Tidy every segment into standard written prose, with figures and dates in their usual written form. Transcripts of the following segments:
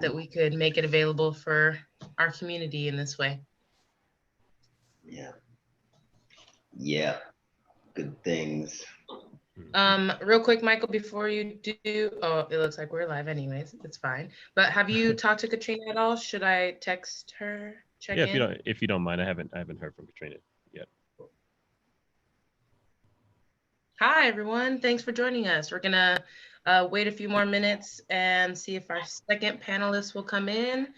that we could make it available for our community in this way. Yeah. Yeah. Good things. Real quick, Michael, before you do, oh, it looks like we're live anyways. It's fine. But have you talked to Katrina at all? Should I text her, check in? If you don't mind, I haven't heard from Katrina yet. Hi, everyone. Thanks for joining us. We're gonna wait a few more minutes and see if our second panelist will come in,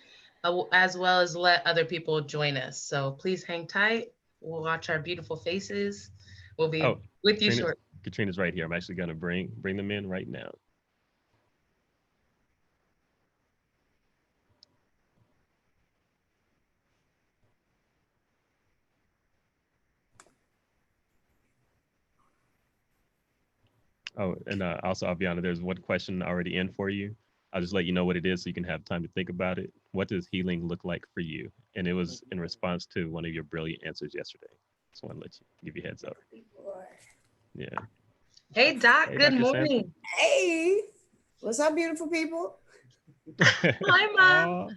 as well as let other people join us. So please hang tight. We'll watch our beautiful faces. We'll be with you shortly. Katrina's right here. I'm actually gonna bring them in right now. Oh, and also, Aviona, there's one question already in for you. I'll just let you know what it is so you can have time to think about it. What does healing look like for you? And it was in response to one of your brilliant answers yesterday. Just want to give you a heads up. Yeah. Hey, Doc. Hey, good morning. Sanford. Hey. What's up, beautiful people? Hi,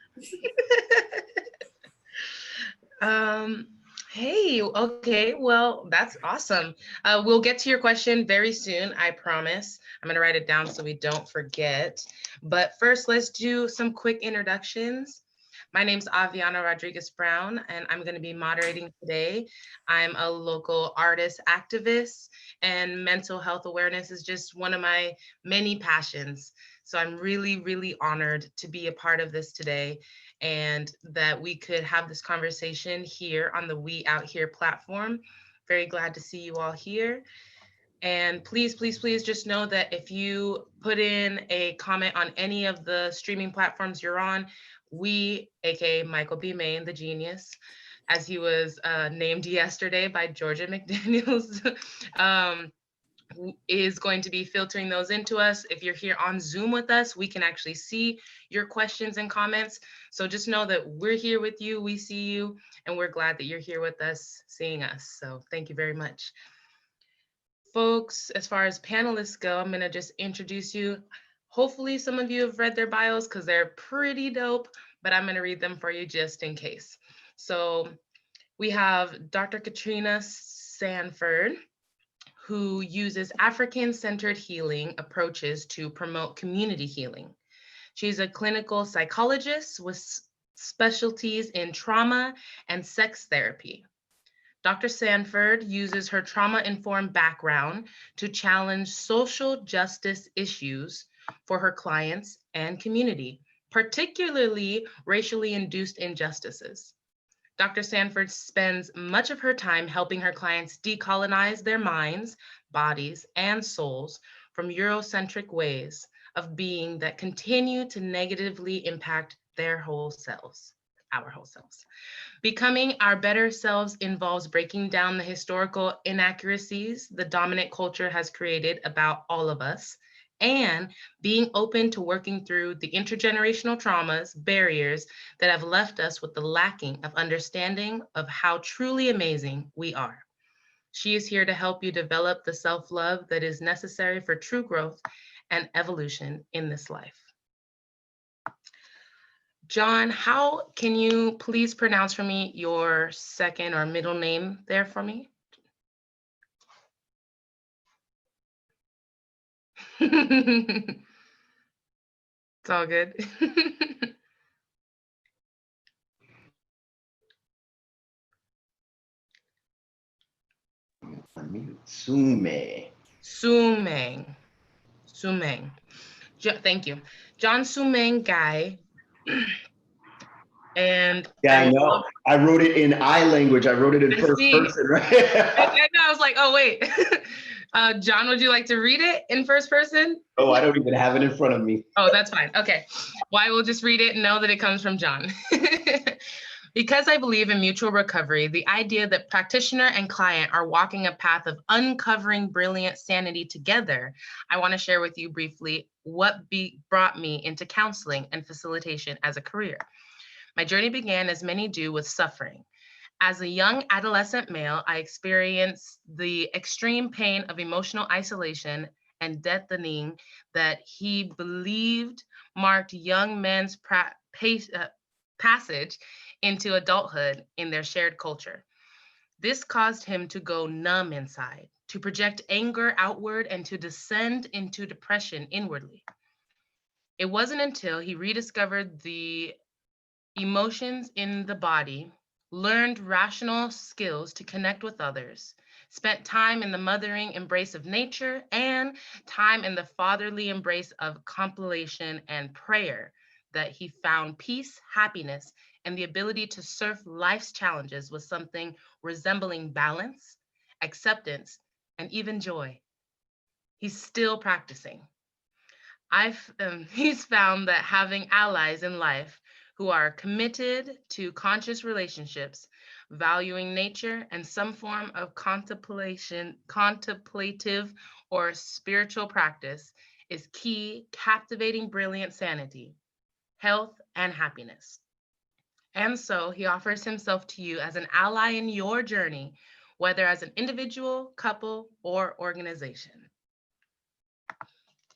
Mom. Hey, okay, well, that's awesome. We'll get to your question very soon, I promise. I'm gonna write it down so we don't forget. But first, let's do some quick introductions. My name's Aviona Rodriguez Brown, and I'm gonna be moderating today. I'm a local artist activist, and mental health awareness is just one of my many passions. So I'm really, really honored to be a part of this today, and that we could have this conversation here on the We Out Here platform. Very glad to see you all here. And please, please, please just know that if you put in a comment on any of the streaming platforms you're on, we, aka Michael B. Main, the genius, as he was named yesterday by Georgia McDaniels, is going to be filtering those into us. If you're here on Zoom with us, we can actually see your questions and comments. So just know that we're here with you, we see you, and we're glad that you're here with us, seeing us. So thank you very much. Folks, as far as panelists go, I'm gonna just introduce you. Hopefully some of you have read their bios because they're pretty dope, but I'm gonna read them for you just in case. So we have Dr. Katrina Sanford, who uses African-centered healing approaches to promote community healing. She's a clinical psychologist with specialties in trauma and sex therapy. Dr. Sanford uses her trauma-informed background to challenge social justice issues for her clients and community, particularly racially induced injustices. Dr. Sanford spends much of her time helping her clients decolonize their minds, bodies, and souls from Eurocentric ways of being that continue to negatively impact their whole selves, our whole selves. Becoming our better selves involves breaking down the historical inaccuracies the dominant culture has created about all of us, and being open to working through the intergenerational traumas, barriers that have left us with the lacking of understanding of how truly amazing we are. She is here to help you develop the self-love that is necessary for true growth and evolution in this life. John, how can you please pronounce for me your second or middle name there for me? It's all good. Sumeng. Sumeng. Sumeng. Thank you. John Sumeng Guy. And yeah, I know. I wrote it in I language. I wrote it in first person, right? I was like, oh, wait. John, would you like to read it in first person? Oh, I don't even have it in front of me. Oh, that's fine. Okay. Well, I will just read it and know that it comes from John. Because I believe in mutual recovery, the idea that practitioner and client are walking a path of uncovering brilliant sanity together, I want to share with you briefly what brought me into counseling and facilitation as a career. My journey began, as many do, with suffering. As a young adolescent male, I experienced the extreme pain of emotional isolation and deadening that he believed marked young men's passage into adulthood in their shared culture. This caused him to go numb inside, to project anger outward, and to descend into depression inwardly. It wasn't until he rediscovered the emotions in the body, learned rational skills to connect with others, spent time in the mothering embrace of nature, and time in the fatherly embrace of compilation and prayer that he found peace, happiness, and the ability to surf life's challenges with something resembling balance, acceptance, and even joy. He's still practicing. He's found that having allies in life who are committed to conscious relationships, valuing nature and some form of contemplative or spiritual practice is key, captivating, brilliant sanity, health, and happiness. And so he offers himself to you as an ally in your journey, whether as an individual, couple, or organization.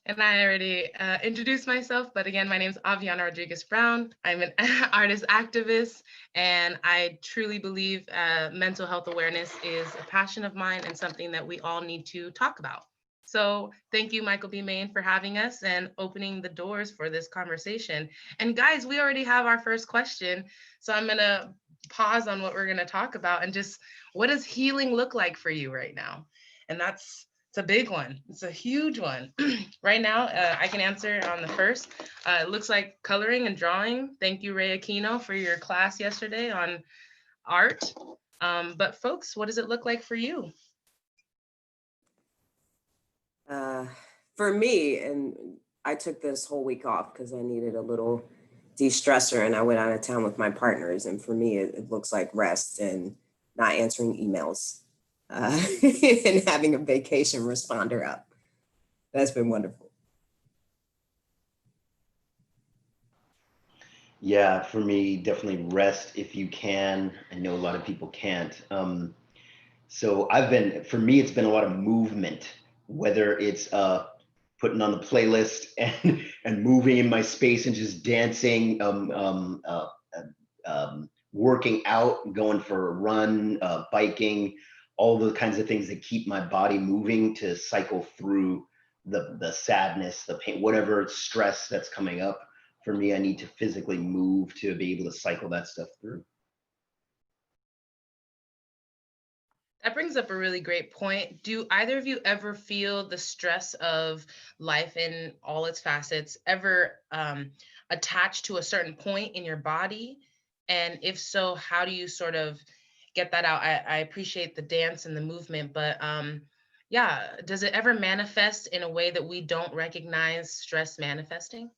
And I already introduced myself, but again, my name is Aviona Rodriguez Brown. I'm an artist activist, and I truly believe mental health awareness is a passion of mine and something that we all need to talk about. So thank you, Michael B. Main, for having us and opening the doors for this conversation. And guys, we already have our first question. So I'm gonna pause on what we're gonna talk about and just, what does healing look like for you right now? And it's a big one. It's a huge one. Right now, I can answer on the first. It looks like coloring and drawing. Thank you, Ray Aquino, for your class yesterday on art. But folks, what does it look like for you? For me, and I took this whole week off because I needed a little de-stressor, and I went out of town with my partners. And for me, it looks like rest and not answering emails and having a vacation responder up. That's been wonderful. Yeah, for me, definitely rest if you can. I know a lot of people can't. So for me, it's been a lot of movement, whether it's putting on the playlist and moving in my space and just dancing, working out, going for a run, biking, all the kinds of things that keep my body moving to cycle through the sadness, the pain, whatever stress that's coming up. For me, I need to physically move to be able to cycle that stuff through. That brings up a really great point. Do either of you ever feel the stress of life in all its facets ever attached to a certain point in your body? And if so, how do you sort of get that out? I appreciate the dance and the movement, but yeah, does it ever manifest in a way that we don't recognize stress manifesting?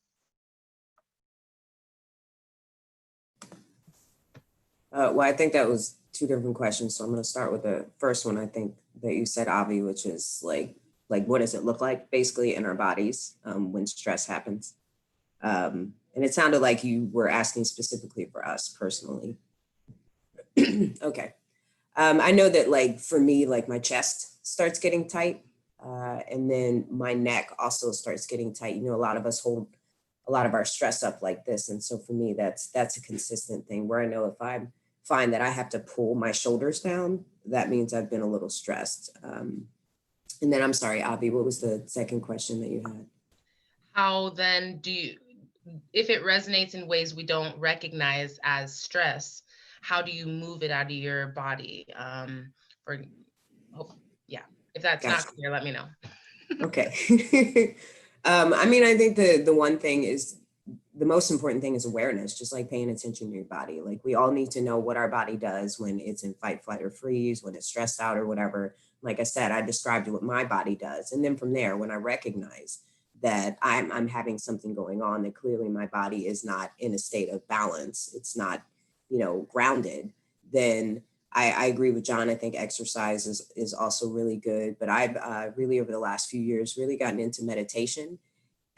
Well, I think that was two different questions. So I'm going to start with the first one. I think that you said, Avi, which is like what does it look like basically in our bodies when stress happens? And it sounded like you were asking specifically for us personally. Okay. I know that like for me, like my chest starts getting tight and then my neck also starts getting tight. You know, a lot of us hold a lot of our stress up like this. And so for me, that's a consistent thing where I know if I find that I have to pull my shoulders down, that means I've been a little stressed. And then I'm sorry, Avi, what was the second question that you had? How then do you, if it resonates in ways we don't recognize as stress, how do you move it out of your body? Yeah, if that's not clear, let me know. Okay. I mean, I think the one thing is, the most important thing is awareness, just like paying attention to your body. Like we all need to know what our body does when it's in fight, flight, or freeze, when it's stressed out or whatever. Like I said, I described what my body does. And then from there, when I recognize that I'm having something going on, that clearly my body is not in a state of balance, it's not, grounded, then I agree with John. I think exercise is also really good, but I've really over the last few years really gotten into meditation.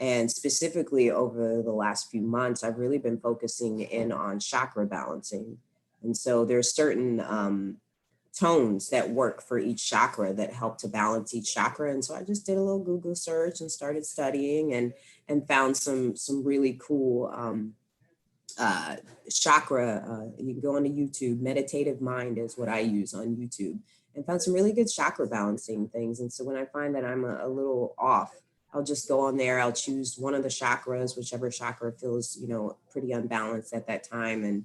And specifically over the last few months, I've really been focusing in on chakra balancing. And so there's certain tones that work for each chakra that help to balance each chakra. And so I just did a little Google search and started studying and found some really cool chakra. You can go onto YouTube. Meditative Mind is what I use on YouTube, and found some really good chakra balancing things. And so when I find that I'm a little off, I'll just go on there. I'll choose one of the chakras, whichever chakra feels, pretty unbalanced at that time, and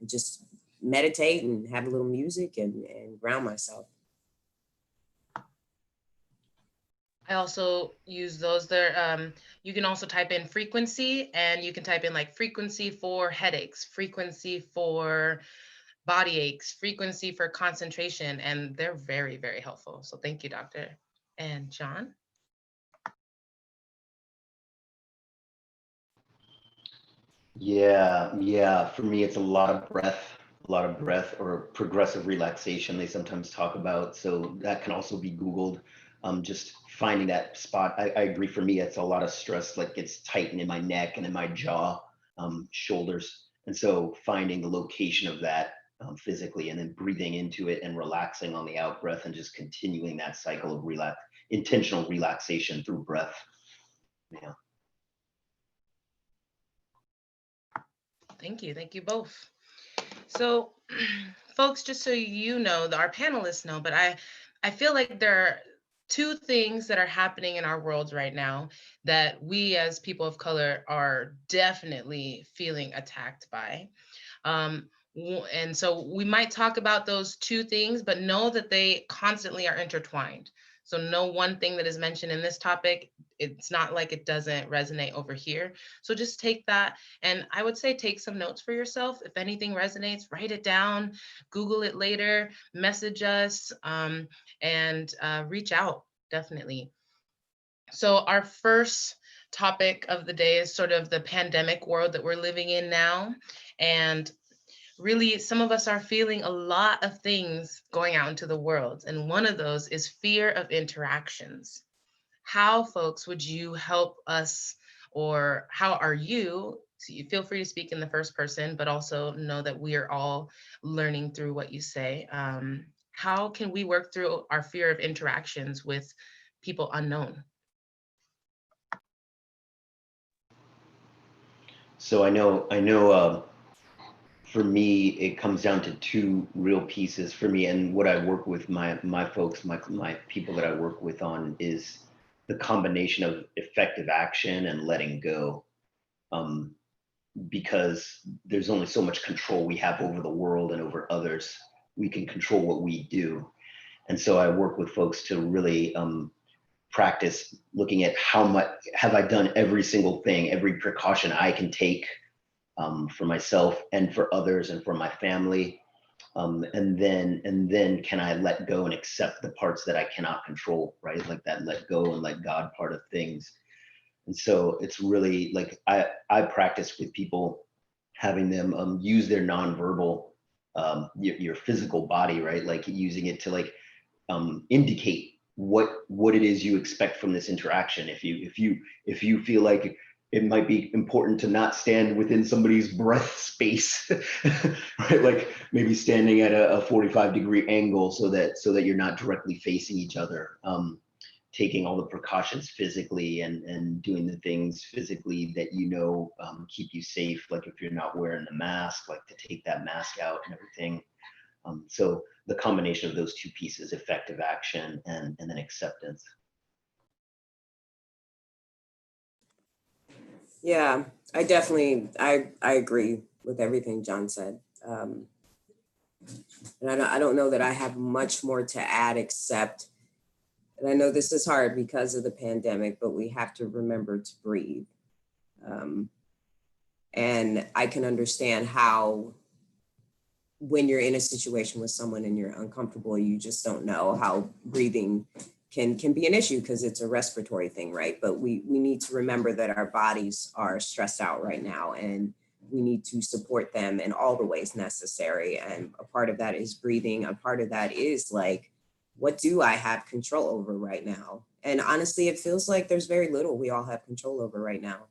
just meditate and have a little music and ground myself. I also use those there. You can also type in frequency, and you can type in like frequency for headaches, frequency for body aches, frequency for concentration, and they're very, very helpful. So thank you, Doctor. And John? Yeah. For me, it's a lot of breath or progressive relaxation they sometimes talk about. So that can also be Googled. Just finding that spot. I agree. For me, it's a lot of stress, like it's tightened in my neck and in my jaw, shoulders. And so finding the location of that physically, and then breathing into it and relaxing on the out breath, and just continuing that cycle of intentional relaxation through breath. Yeah. Thank you both. So folks, just so you know, our panelists know, but I feel like there are two things that are happening in our world right now that we as people of color are definitely feeling attacked by. And so we might talk about those two things, but know that they constantly are intertwined. So no one thing that is mentioned in this topic, it's not like it doesn't resonate over here. So just take that, and I would say take some notes for yourself. If anything resonates, write it down, Google it later, message us, and reach out, definitely. So our first topic of the day is sort of the pandemic world that we're living in now. And really, some of us are feeling a lot of things going out into the world. And one of those is fear of interactions. How, folks, would you help us, or how are you? So you feel free to speak in the first person, but also know that we are all learning through what you say. How can we work through our fear of interactions with people unknown? So I know for me, it comes down to two real pieces for me. And what I work with my folks, my people that I work with on, is the combination of effective action and letting go. Because there's only so much control we have over the world and over others. We can control what we do. And so I work with folks to really practice looking at how much have I done every single thing, every precaution I can take for myself and for others and for my family. And then can I let go and accept the parts that I cannot control, right? Like that let go and let God part of things. And so it's really like I practice with people, having them use their nonverbal, your physical body, right? Like using it to like indicate what it is you expect from this interaction. If you feel like it might be important to not stand within somebody's breath space, right? Like maybe standing at a 45-degree angle so that you're not directly facing each other. Taking all the precautions physically and doing the things physically that keep you safe. Like if you're not wearing the mask, like to take that mask out and everything. So the combination of those two pieces, effective action and then acceptance. Yeah, I definitely, I agree with everything John said. And I don't know that I have much more to add, except, and I know this is hard because of the pandemic, but we have to remember to breathe. And I can understand how, when you're in a situation with someone and you're uncomfortable, you just don't know how breathing can be an issue because it's a respiratory thing, right? But we need to remember that our bodies are stressed out right now, and we need to support them in all the ways necessary. And a part of that is breathing. A part of that is like, what do I have control over right now? And honestly, it feels like there's very little we all have control over right now.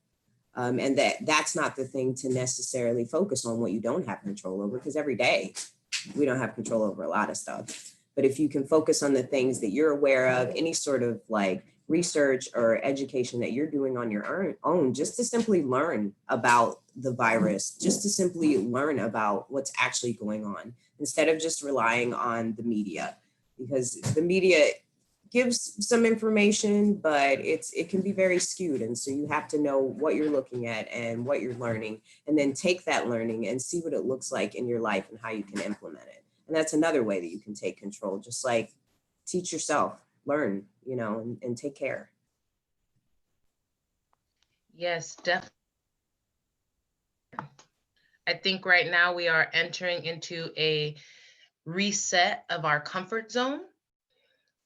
And that's not the thing to necessarily focus on, what you don't have control over, because every day we don't have control over a lot of stuff. But if you can focus on the things that you're aware of, any sort of like research or education that you're doing on your own, just to simply learn about the virus, just to simply learn about what's actually going on, instead of just relying on the media, because the media gives some information, but it can be very skewed. And so you have to know what you're looking at and what you're learning, and then take that learning and see what it looks like in your life and how you can implement it. And that's another way that you can take control, just like teach yourself, learn, you know, and take care. Yes, definitely. I think right now we are entering into a reset of our comfort zone.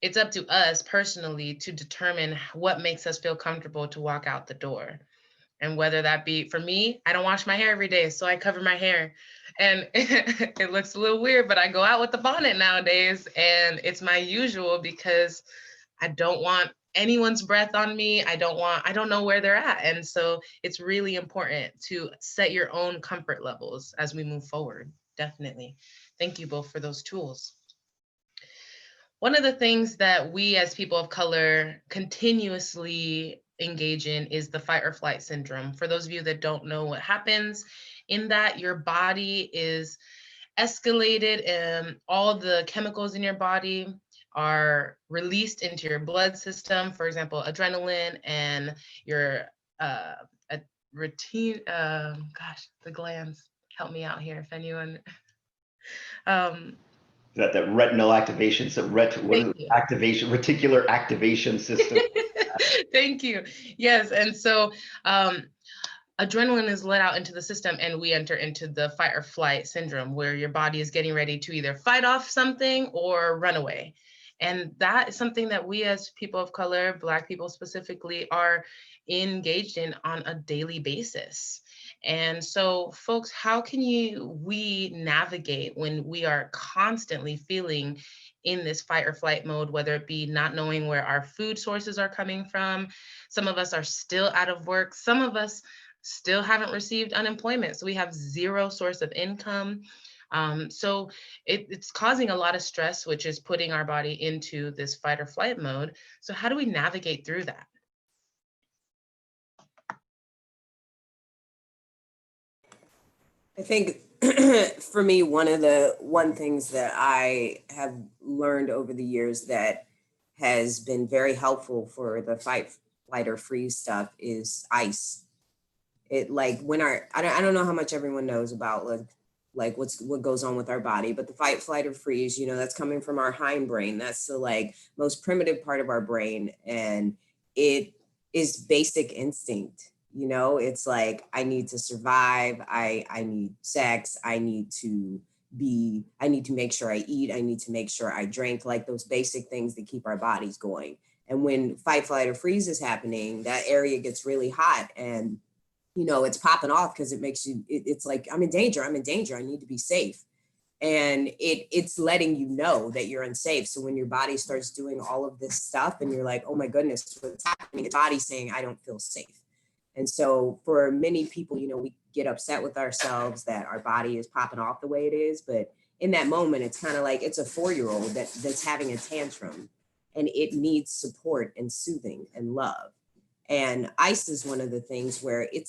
It's up to us personally to determine what makes us feel comfortable to walk out the door. And whether that be, for me, I don't wash my hair every day, so I cover my hair. And it looks a little weird, but I go out with the bonnet nowadays, and it's my usual because I don't want anyone's breath on me. I don't know where they're at. And so it's really important to set your own comfort levels as we move forward. Definitely. Thank you both for those tools. One of the things that we as people of color continuously engage in is the fight or flight syndrome. For those of you that don't know what happens in that, your body is escalated and all the chemicals in your body are released into your blood system. For example, adrenaline and your routine, the glands. Help me out here if anyone. That retinal activation, so reticular activation system. Thank you. Yes, and so adrenaline is let out into the system, and we enter into the fight or flight syndrome, where your body is getting ready to either fight off something or run away. And that is something that we as people of color, Black people specifically, are engaged in on a daily basis. And so, folks, how can we navigate when we are constantly feeling in this fight or flight mode, whether it be not knowing where our food sources are coming from? Some of us are still out of work. Some of us still haven't received unemployment. So we have zero source of income. So it's causing a lot of stress, which is putting our body into this fight or flight mode. So how do we navigate through that? I think for me, one things that I have learned over the years that has been very helpful for the fight, flight, or freeze stuff is ice. It like when I don't know how much everyone knows about like what goes on with our body, but the fight, flight, or freeze, you know, that's coming from our hindbrain. That's the like most primitive part of our brain, and it is basic instinct. You know, it's like, I need to survive. I need sex. I need to make sure I eat. I need to make sure I drink, like those basic things that keep our bodies going. And when fight, flight, or freeze is happening, that area gets really hot, and, you know, it's popping off because it makes you, it's like, I'm in danger. I need to be safe. And it's letting you know that you're unsafe. So when your body starts doing all of this stuff and you're like, oh my goodness, what's happening? It's body saying, I don't feel safe. And so for many people, you know, we get upset with ourselves that our body is popping off the way it is. But in that moment, it's kind of like it's a 4-year-old that's having a tantrum, and it needs support and soothing and love. And ice is one of the things where it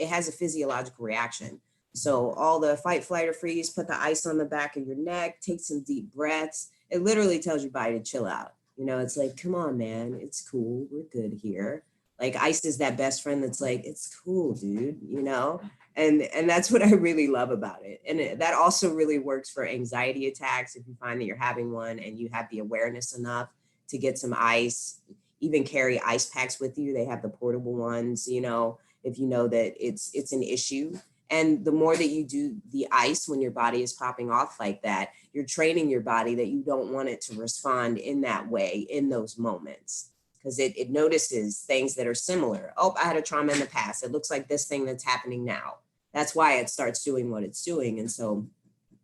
has a physiological reaction. So all the fight, flight, or freeze, put the ice on the back of your neck, take some deep breaths. It literally tells your body to chill out. You know, it's like, come on, man, it's cool. We're good here. Like ice is that best friend that's like, it's cool, dude, you know? And that's what I really love about it. And that also really works for anxiety attacks. If you find that you're having one and you have the awareness enough to get some ice, even carry ice packs with you. They have the portable ones, you know, if you know that it's an issue. And the more that you do the ice when your body is popping off like that, you're training your body that you don't want it to respond in that way in those moments. Because it notices things that are similar. Oh, I had a trauma in the past. It looks like this thing that's happening now. That's why it starts doing what it's doing. And so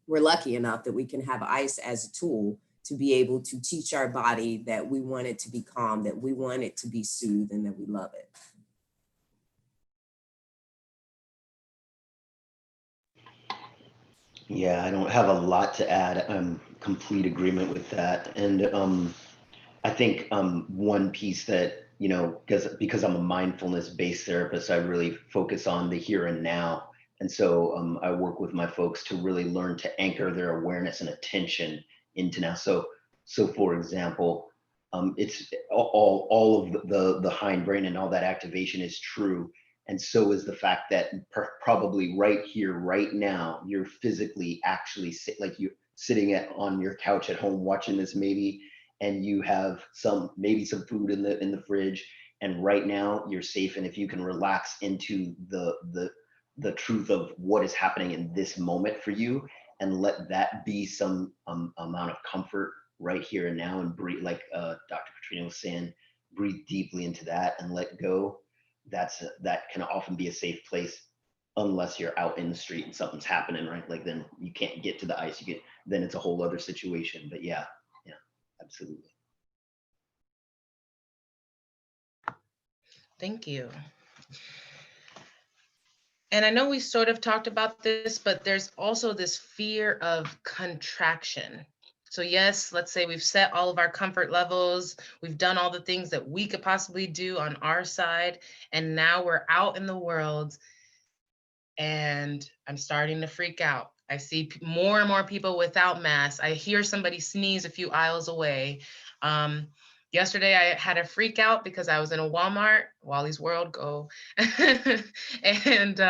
we're lucky enough that we can have ice as a tool to be able to teach our body that we want it to be calm, that we want it to be soothed, and that we love it. Yeah, I don't have a lot to add. complete agreement with that. And I think one piece that, you know, because I'm a mindfulness-based therapist, I really focus on the here and now. And so I work with my folks to really learn to anchor their awareness and attention into now. So for example, it's all of the hindbrain and all that activation is true. And so is the fact that probably right here, right now, you're physically actually like you sitting on your couch at home watching this maybe, and you have maybe some food in the fridge, and right now you're safe. And if you can relax into the truth of what is happening in this moment for you, and let that be some amount of comfort right here and now, and breathe, like Dr. Katrina was saying, breathe deeply into that and let go. That can often be a safe place, unless you're out in the street and something's happening, right? Like then you can't get to the ice. Then it's a whole other situation. But yeah, absolutely. Thank you. And I know we sort of talked about this, but there's also this fear of contraction. So yes, let's say we've set all of our comfort levels, we've done all the things that we could possibly do on our side, and now we're out in the world and I'm starting to freak out. I see more and more people without masks. I hear somebody sneeze a few aisles away. Yesterday, I had a freak out because I was in a Walmart, Wally's World, go. And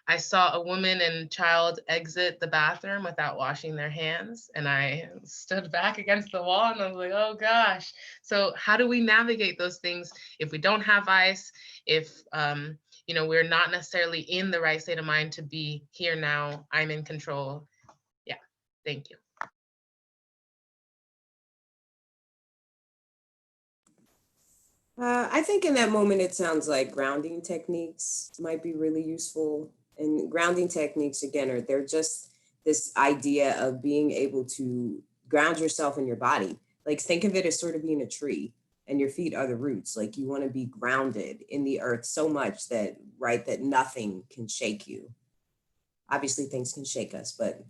I saw a woman and child exit the bathroom without washing their hands. And I stood back against the wall and I was like, oh gosh. So how do we navigate those things if we don't have ice, if you know, we're not necessarily in the right state of mind to be here now, I'm in control. Yeah, thank you. I think in that moment, it sounds like grounding techniques might be really useful. And grounding techniques, again, they're just this idea of being able to ground yourself in your body. Like think of it as sort of being a tree and your feet are the roots. Like you want to be grounded in the earth so much that, right, that nothing can shake you. Obviously things can shake us, but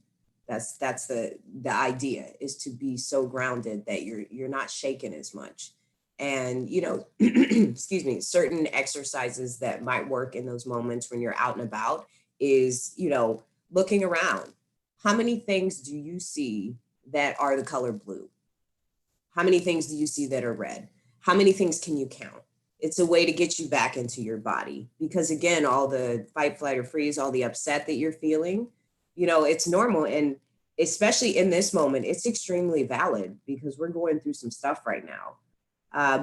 that's the idea, is to be so grounded that you're not shaken as much. And you know, excuse me, certain exercises that might work in those moments when you're out and about is, you know, looking around. How many things do you see that are the color blue? How many things do you see that are red? How many things can you count? It's a way to get you back into your body, because again, all the fight, flight, or freeze, all the upset that you're feeling, you know, it's normal. And especially in this moment, it's extremely valid because we're going through some stuff right now.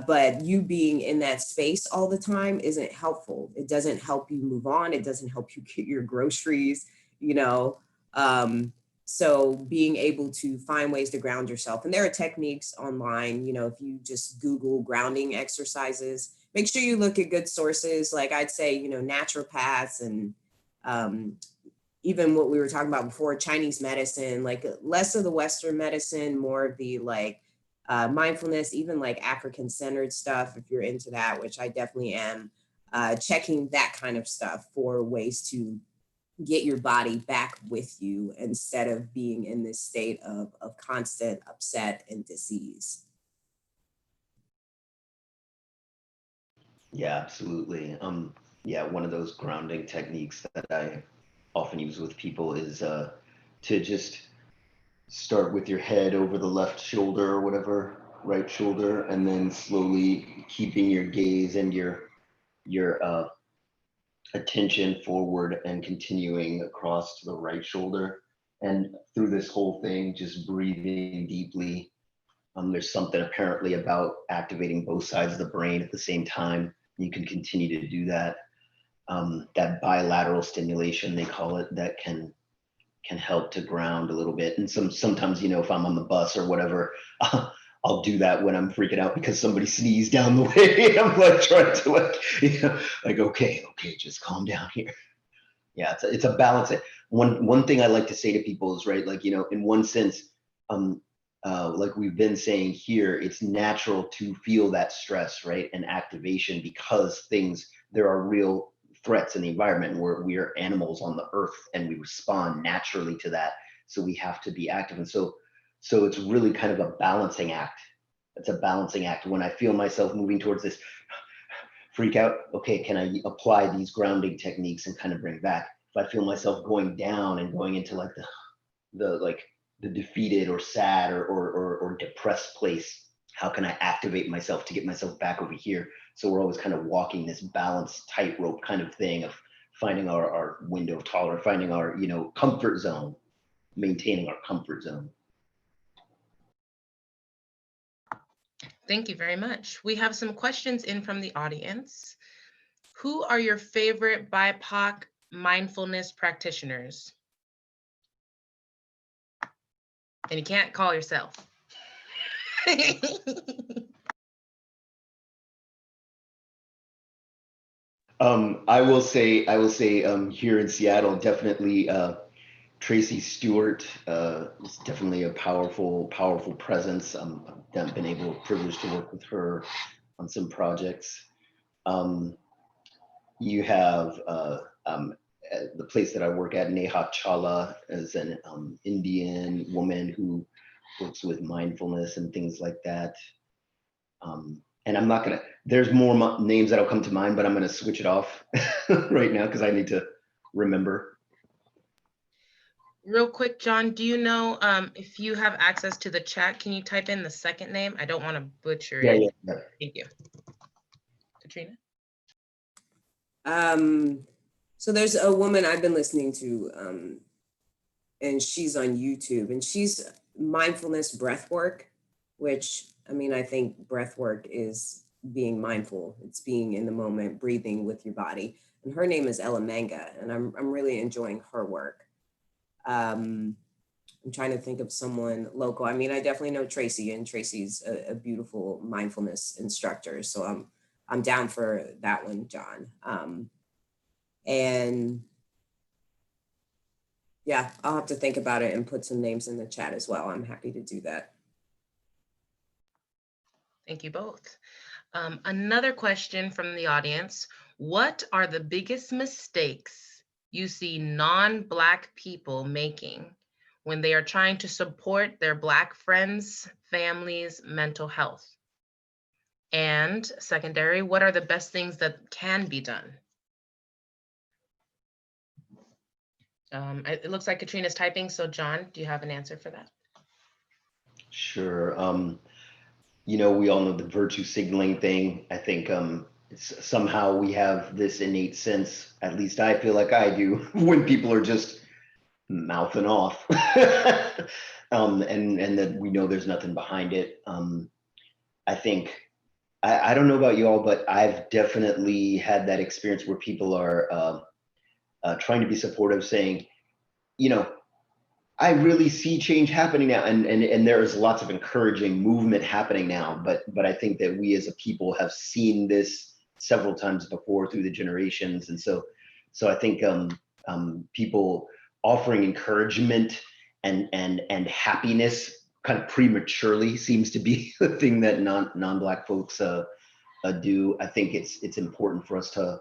But you being in that space all the time isn't helpful. It doesn't help you move on. It doesn't help you get your groceries, you know. So being able to find ways to ground yourself. And there are techniques online, you know, if you just Google grounding exercises, make sure you look at good sources. Like I'd say, you know, naturopaths and even what we were talking about before, Chinese medicine, like less of the Western medicine, more of the like mindfulness, even like African centered stuff, if you're into that, which I definitely am, checking that kind of stuff for ways to get your body back with you instead of being in this state of constant upset and disease. Yeah, absolutely. Yeah, one of those grounding techniques that I often use with people is to just start with your head over the left shoulder or whatever, right shoulder, and then slowly keeping your gaze and your attention forward and continuing across to the right shoulder. And through this whole thing, just breathing deeply. There's something apparently about activating both sides of the brain at the same time. You can continue to do that. That bilateral stimulation, they call it, that can help to ground a little bit. And sometimes, you know, if I'm on the bus or whatever, I'll do that when I'm freaking out because somebody sneezed down the way. I'm like trying to like, okay, just calm down here. Yeah, it's a balance. One thing I like to say to people is, right, like, you know, in one sense, like we've been saying here, it's natural to feel that stress, right, and activation, because there are real threats in the environment where we are animals on the earth and we respond naturally to that. So we have to be active. And so So it's really kind of a balancing act. It's a balancing act. When I feel myself moving towards this freak out, okay, can I apply these grounding techniques and kind of bring back? If I feel myself going down and going into like the defeated or sad or depressed place, how can I activate myself to get myself back over here? So we're always kind of walking this balance tightrope kind of thing of finding our window of tolerance, finding our, you know, comfort zone, maintaining our comfort zone. Thank you very much. We have some questions in from the audience. Who are your favorite BIPOC mindfulness practitioners? And you can't call yourself. I will say here in Seattle, definitely Tracey Stewart is definitely a powerful presence. I've been privileged to work with her on some projects. You have the place that I work at, Neha Chawla, is an Indian woman who works with mindfulness and things like that. And I'm not gonna, there's more names that'll come to mind, but I'm gonna switch it off right now because I need to remember. Real quick, John, do you know if you have access to the chat, can you type in the second name? I don't want to butcher it. Yeah. Thank you. Katrina? So there's a woman I've been listening to, and she's on YouTube, and she's mindfulness breath work, which, I mean, I think breath work is being mindful. It's being in the moment, breathing with your body. And her name is Manga, and I'm really enjoying her work. I'm trying to think of someone local. I mean, I definitely know Tracey, and Tracey's a beautiful mindfulness instructor. So I'm down for that one, John. And yeah, I'll have to think about it and put some names in the chat as well. I'm happy to do that. Thank you both. Another question from the audience. What are the biggest mistakes you see non-Black people making when they are trying to support their Black friends, families' mental health? And secondary, what are the best things that can be done? It looks like Katrina's typing, so John, do you have an answer for that? Sure. You know, we all know the virtue signaling thing. I think somehow we have this innate sense, at least I feel like I do, when people are just mouthing off and that we know there's nothing behind it. I think, I don't know about you all, but I've definitely had that experience where people are trying to be supportive, saying, you know, I really see change happening now, and there's lots of encouraging movement happening now. But I think that we as a people have seen this several times before through the generations, and so I think people offering encouragement and happiness kind of prematurely seems to be the thing that non-Black folks do. I think it's important for us to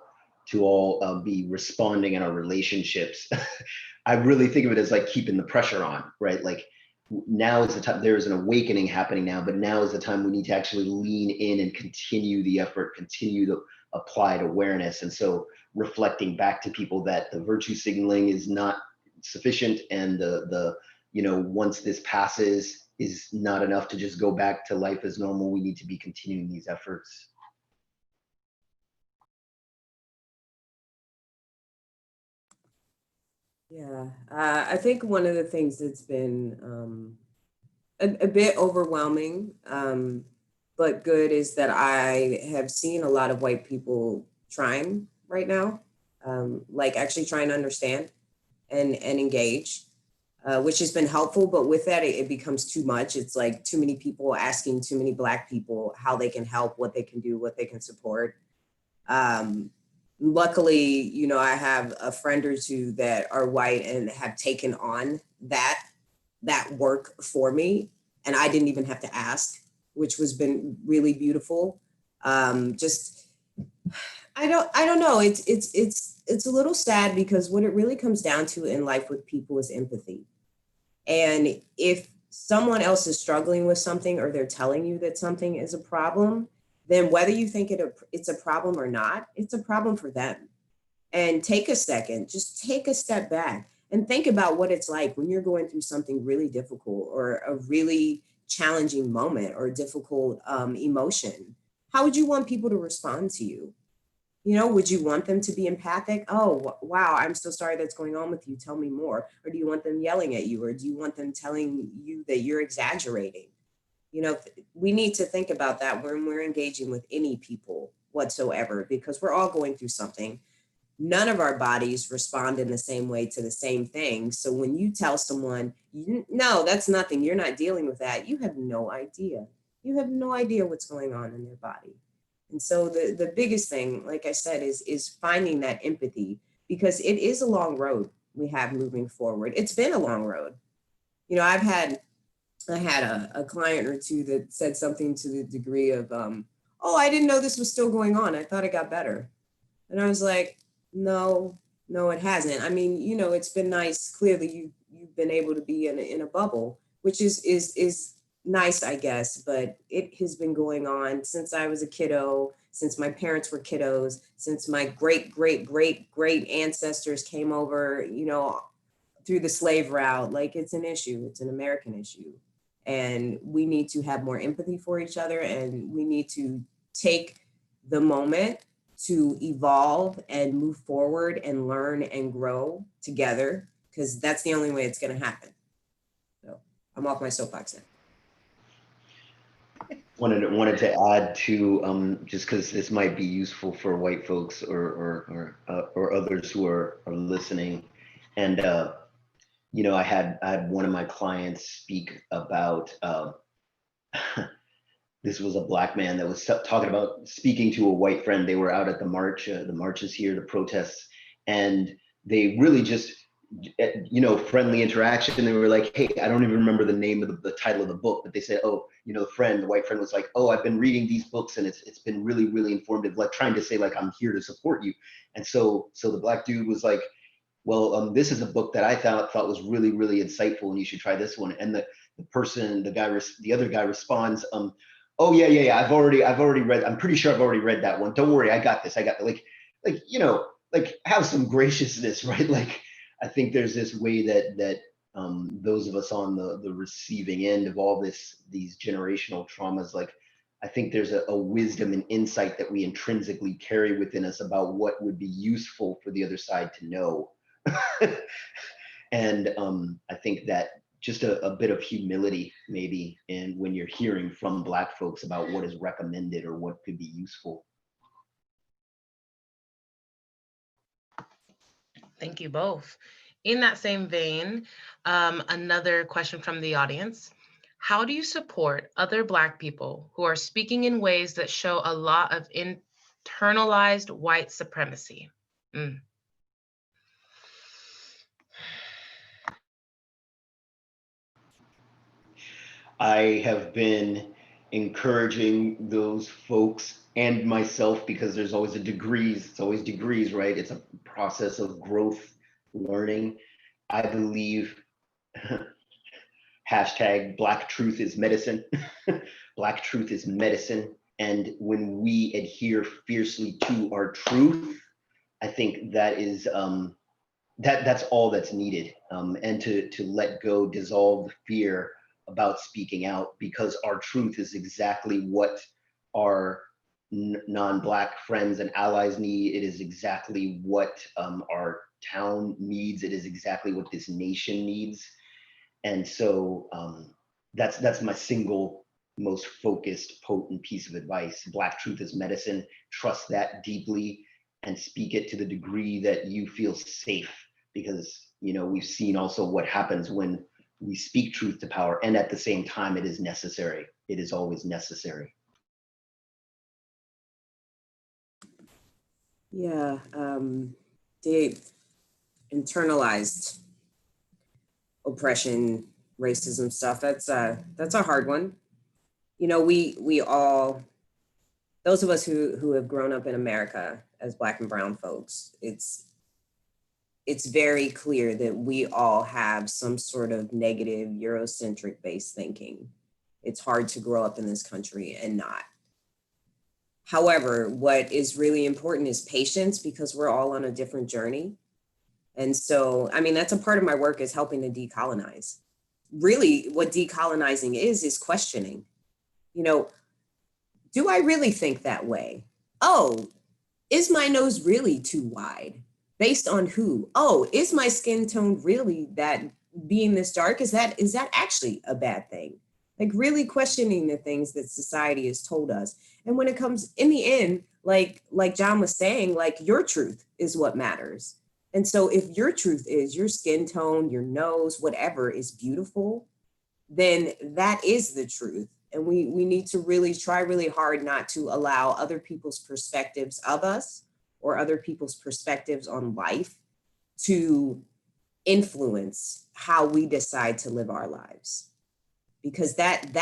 all be responding in our relationships. I really think of it as like keeping the pressure on, right? Like now is the time, there is an awakening happening now, but now is the time we need to actually lean in and continue the effort, continue the applied awareness. And so reflecting back to people that the virtue signaling is not sufficient, and the you know, once this passes is not enough to just go back to life as normal. We need to be continuing these efforts. Yeah, I think one of the things that's been a bit overwhelming, but good, is that I have seen a lot of white people trying right now, like actually trying to understand and engage, which has been helpful. But with that, it becomes too much. It's like too many people asking too many Black people how they can help, what they can do, what they can support. Luckily, you know, I have a friend or two that are white and have taken on that work for me, and I didn't even have to ask, which was been really beautiful. Just, I don't know. It's a little sad, because what it really comes down to in life with people is empathy. And if someone else is struggling with something or they're telling you that something is a problem, then whether you think it's a problem or not, it's a problem for them. And take a second, just take a step back and think about what it's like when you're going through something really difficult or a really challenging moment or a difficult emotion. How would you want people to respond to you? You know, would you want them to be empathic? Oh, wow, I'm so sorry that's going on with you. Tell me more. Or do you want them yelling at you? Or do you want them telling you that you're exaggerating? You know, we need to think about that when we're engaging with any people whatsoever, because we're all going through something. None of our bodies respond in the same way to the same thing. So when you tell someone, no, that's nothing, you're not dealing with that, you have no idea. You have no idea what's going on in their body. And so the biggest thing, like I said, is finding that empathy, because it is a long road we have moving forward. It's been a long road. You know, I had a client or two that said something to the degree of, oh, I didn't know this was still going on. I thought it got better. And I was like, no, it hasn't. I mean, you know, it's been nice. Clearly, you've been able to be in a bubble, which is nice, I guess. But it has been going on since I was a kiddo, since my parents were kiddos, since my great ancestors came over, you know, through the slave route. Like, it's an issue. It's an American issue. And we need to have more empathy for each other. And we need to take the moment to evolve and move forward and learn and grow together, because that's the only way it's going to happen. So I'm off my soapbox now. Wanted to add to just because this might be useful for white folks or others who are listening, and you know, I had one of my clients speak about this was a Black man that was talking about speaking to a white friend. They were out at the march, the marches here, the protests, and they really just, you know, friendly interaction. They were like, hey, I don't even remember the name of the title of the book, but they said, oh, you know, the white friend was like, oh, I've been reading these books and it's been really, really informative, like trying to say like, I'm here to support you. And so the Black dude was like, well, this is a book that I thought was really, really insightful and you should try this one. And the other guy responds, oh yeah, I've already read, I'm pretty sure I've already read that one. Don't worry, I got this. Like, you know, like have some graciousness, right? Like, I think there's this way that those of us on the receiving end of all these generational traumas, like, I think there's a wisdom and insight that we intrinsically carry within us about what would be useful for the other side to know. And I think that just a bit of humility maybe, and when you're hearing from Black folks about what is recommended or what could be useful. Thank you both. In that same vein, another question from the audience. How do you support other Black people who are speaking in ways that show a lot of internalized white supremacy? I have been encouraging those folks and myself, because there's always it's always degrees, right? It's a process of growth, learning. I believe hashtag Black truth is medicine. Black truth is medicine. And when we adhere fiercely to our truth, I think that is that's all that's needed. And to let go, dissolve the fear about speaking out, because our truth is exactly what our non-Black friends and allies need. It is exactly what our town needs. It is exactly what this nation needs. And so that's my single most focused, potent piece of advice. Black truth is medicine. Trust that deeply and speak it to the degree that you feel safe, because, you know, we've seen also what happens when we speak truth to power, and at the same time, it is necessary. It is always necessary. Yeah, the internalized oppression, racism stuff, that's a hard one. You know, we all, those of us who have grown up in America as Black and brown folks, it's very clear that we all have some sort of negative Eurocentric based thinking. It's hard to grow up in this country and not. However, what is really important is patience, because we're all on a different journey. And so, I mean, that's a part of my work, is helping to decolonize. Really, what decolonizing is questioning. You know, do I really think that way? Oh, is my nose really too wide? Based on who? Oh, is my skin tone really that, being this dark, is that actually a bad thing? Like, really questioning the things that society has told us. And when it comes in the end, like John was saying, like, your truth is what matters. And so if your truth is your skin tone, your nose, whatever is beautiful, then that is the truth. And we need to really try really hard not to allow other people's perspectives of us or other people's perspectives on life to influence how we decide to live our lives. Because that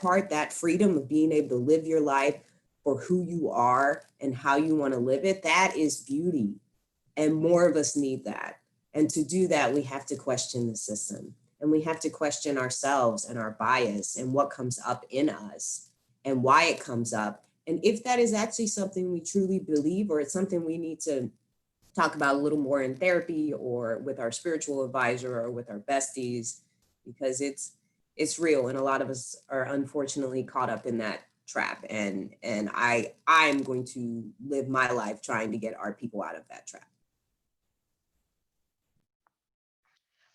part, that freedom of being able to live your life for who you are and how you want to live it, that is beauty. And more of us need that. And to do that, we have to question the system, and we have to question ourselves and our bias and what comes up in us and why it comes up. And if that is actually something we truly believe, or it's something we need to talk about a little more in therapy or with our spiritual advisor or with our besties, because it's real. And a lot of us are unfortunately caught up in that trap. And I'm going to live my life trying to get our people out of that trap.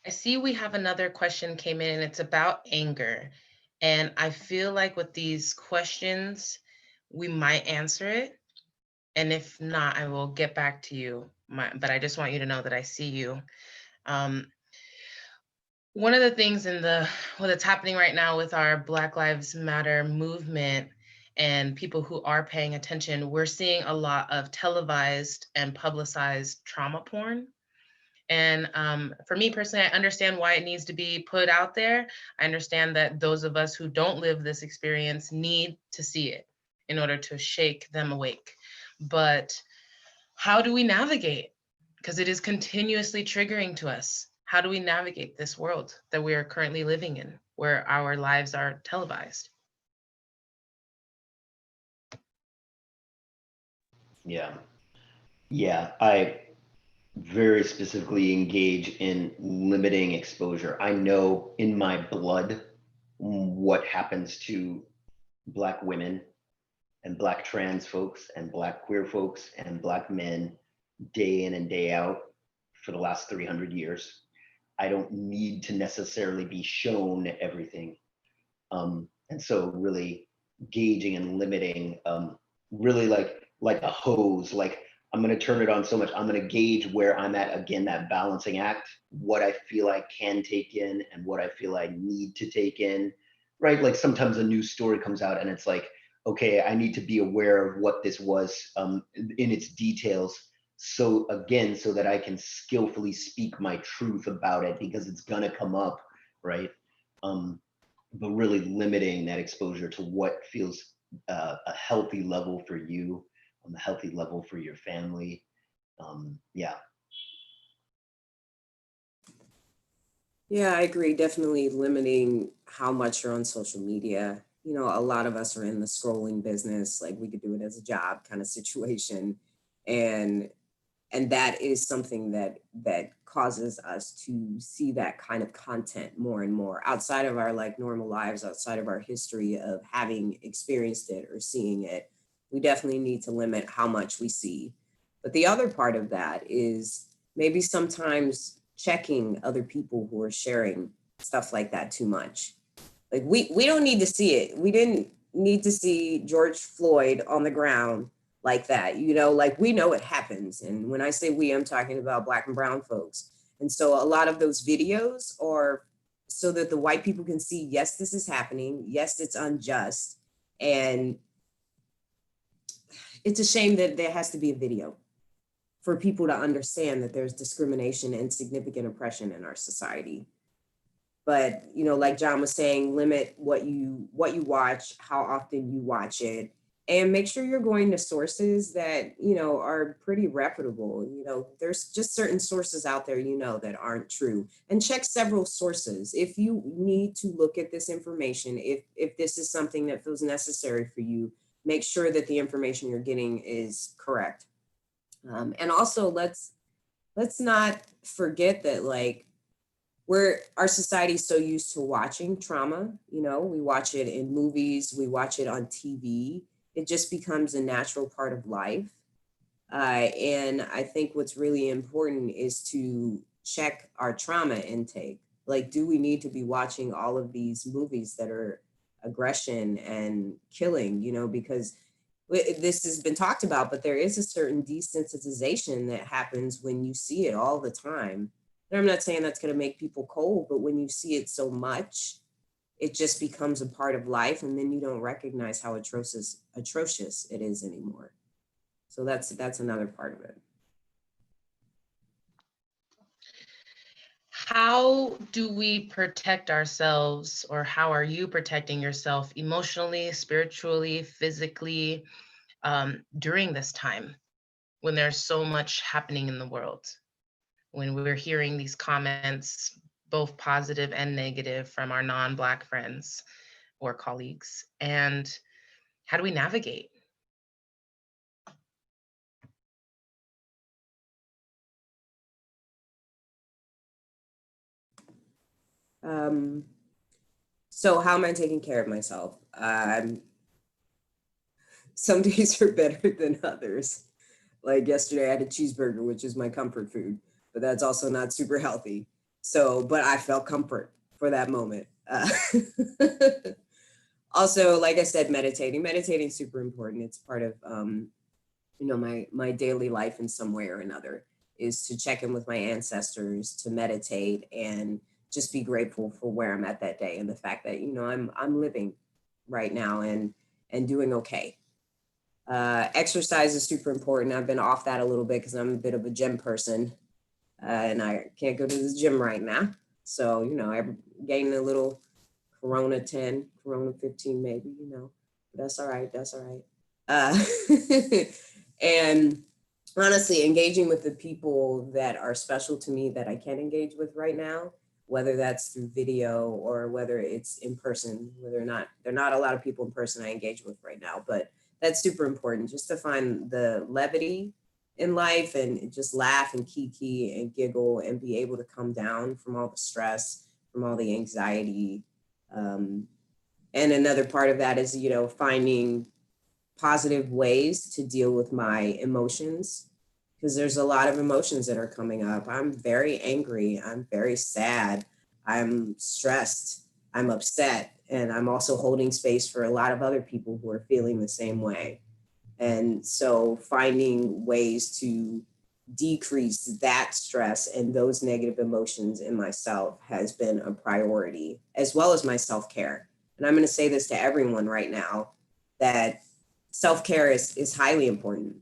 I see we have another question came in, and it's about anger. And I feel like with these questions, we might answer it. And if not, I will get back to you. But I just want you to know that I see you. One of the things that's happening right now with our Black Lives Matter movement and people who are paying attention, we're seeing a lot of televised and publicized trauma porn. And for me personally, I understand why it needs to be put out there. I understand that those of us who don't live this experience need to see it in order to shake them awake. But how do we navigate? Because it is continuously triggering to us. How do we navigate this world that we are currently living in, where our lives are televised? Yeah. I very specifically engage in limiting exposure. I know in my blood what happens to Black women and Black trans folks and Black queer folks and Black men day in and day out for the last 300 years. I don't need to necessarily be shown everything. And so really gauging and limiting, really like a hose, like I'm going to turn it on so much. I'm going to gauge where I'm at. Again, that balancing act, what I feel I can take in and what I feel I need to take in, right? Like sometimes a new story comes out and it's like, okay, I need to be aware of what this was in its details. So again, so that I can skillfully speak my truth about it, because it's going to come up, right? But really limiting that exposure to what feels a healthy level for you, on the healthy level for your family. Yeah, I agree. Definitely limiting how much you're on social media. You know, a lot of us are in the scrolling business, like we could do it as a job kind of situation. And that is something that causes us to see that kind of content more and more outside of our like normal lives, outside of our history of having experienced it or seeing it. We definitely need to limit how much we see. But the other part of that is maybe sometimes checking other people who are sharing stuff like that too much. Like we don't need to see it. We didn't need to see George Floyd on the ground like that, you know, like we know it happens. And when I say we, I'm talking about Black and brown folks. And so a lot of those videos are so that the white people can see, yes, this is happening. Yes, it's unjust. And it's a shame that there has to be a video for people to understand that there's discrimination and significant oppression in our society. But, you know, like John was saying, limit what you watch, how often you watch it, And make sure you're going to sources that, you know, are pretty reputable. You know, there's just certain sources out there, you know, that aren't true. And check several sources. If you need to look at this information, if this is something that feels necessary for you, make sure that the information you're getting is correct. And also let's not forget that, like, our society's so used to watching trauma, you know, we watch it in movies, we watch it on TV. It just becomes a natural part of life. And I think what's really important is to check our trauma intake. Like, do we need to be watching all of these movies that are aggression and killing, you know, because this has been talked about, but there is a certain desensitization that happens when you see it all the time. And I'm not saying that's going to make people cold, but when you see it so much, it just becomes a part of life, and then you don't recognize how atrocious it is anymore. So that's another part of it. How do we protect ourselves, or how are you protecting yourself emotionally, spiritually, physically, during this time when there's so much happening in the world? When we're hearing these comments, both positive and negative, from our non-Black friends or colleagues, and how do we navigate? So how am I taking care of myself? Some days are better than others. Like yesterday, I had a cheeseburger, which is my comfort food, but that's also not super healthy. So, but I felt comfort for that moment. Also, like I said, meditating is super important. It's part of, you know, my daily life in some way or another, is to check in with my ancestors, to meditate, and just be grateful for where I'm at that day, and the fact that, you know, I'm living right now and doing okay. Exercise is super important. I've been off that a little bit because I'm a bit of a gym person, and I can't go to the gym right now. So, you know, I'm gaining a little Corona 10, Corona 15, maybe, you know, but that's all right. That's all right. And honestly, engaging with the people that are special to me that I can engage with right now, whether that's through video or whether it's in person, whether or not there are not a lot of people in person I engage with right now, but that's super important, just to find the levity in life and just laugh and kiki and giggle and be able to come down from all the stress, from all the anxiety. And another part of that is, you know, finding positive ways to deal with my emotions, because there's a lot of emotions that are coming up. I'm very angry. I'm very sad. I'm stressed. I'm upset. And I'm also holding space for a lot of other people who are feeling the same way. And so finding ways to decrease that stress and those negative emotions in myself has been a priority, as well as my self-care. And I'm going to say this to everyone right now, that self-care is highly important.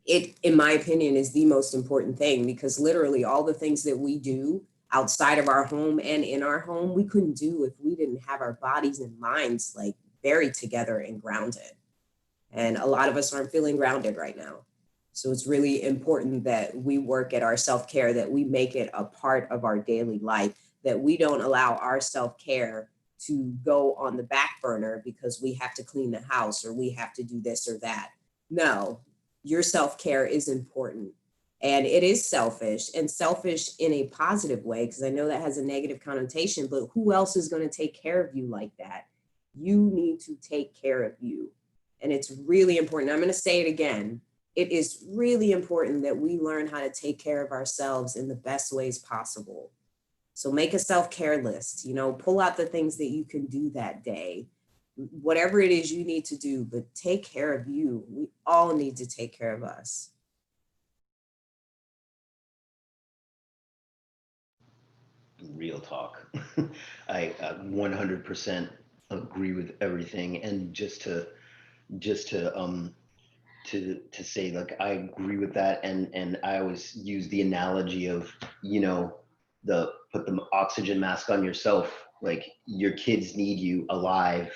It, in my opinion, is the most important thing, because literally all the things that we do outside of our home and in our home, we couldn't do if we didn't have our bodies and minds like very together and grounded. And a lot of us aren't feeling grounded right now. So it's really important that we work at our self-care, that we make it a part of our daily life, that we don't allow our self-care to go on the back burner because we have to clean the house or we have to do this or that. No, your self-care is important. And it is selfish, and selfish in a positive way, because I know that has a negative connotation, but who else is going to take care of you like that? You need to take care of you. And it's really important. I'm going to say it again. It is really important that we learn how to take care of ourselves in the best ways possible. So make a self-care list, you know, pull out the things that you can do that day, whatever it is you need to do, but take care of you. We all need to take care of us. Real talk. I 100% agree with everything. And just to say, like, I agree with that. And I always use the analogy of, you know, put the oxygen mask on yourself. Like, your kids need you alive,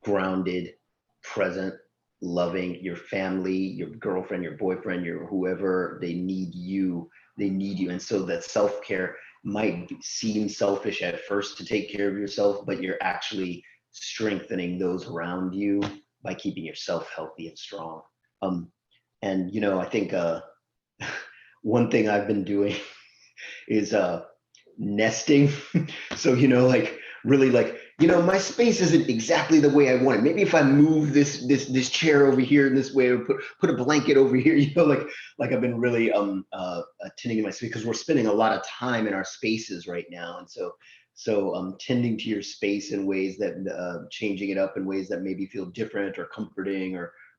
grounded, present, loving. Your family, your girlfriend, your boyfriend, your whoever, they need you. And so that self-care might seem selfish at first to take care of yourself, but you're actually strengthening those around you by keeping yourself healthy and strong. And I think one thing I've been doing is nesting. So like really like my space isn't exactly the way I want it. Maybe if I move this chair over here in this way, or put a blanket over here, like I've been really tending to my space, because we're spending a lot of time in our spaces right now. And so tending to your space in ways that changing it up in ways that maybe feel different or comforting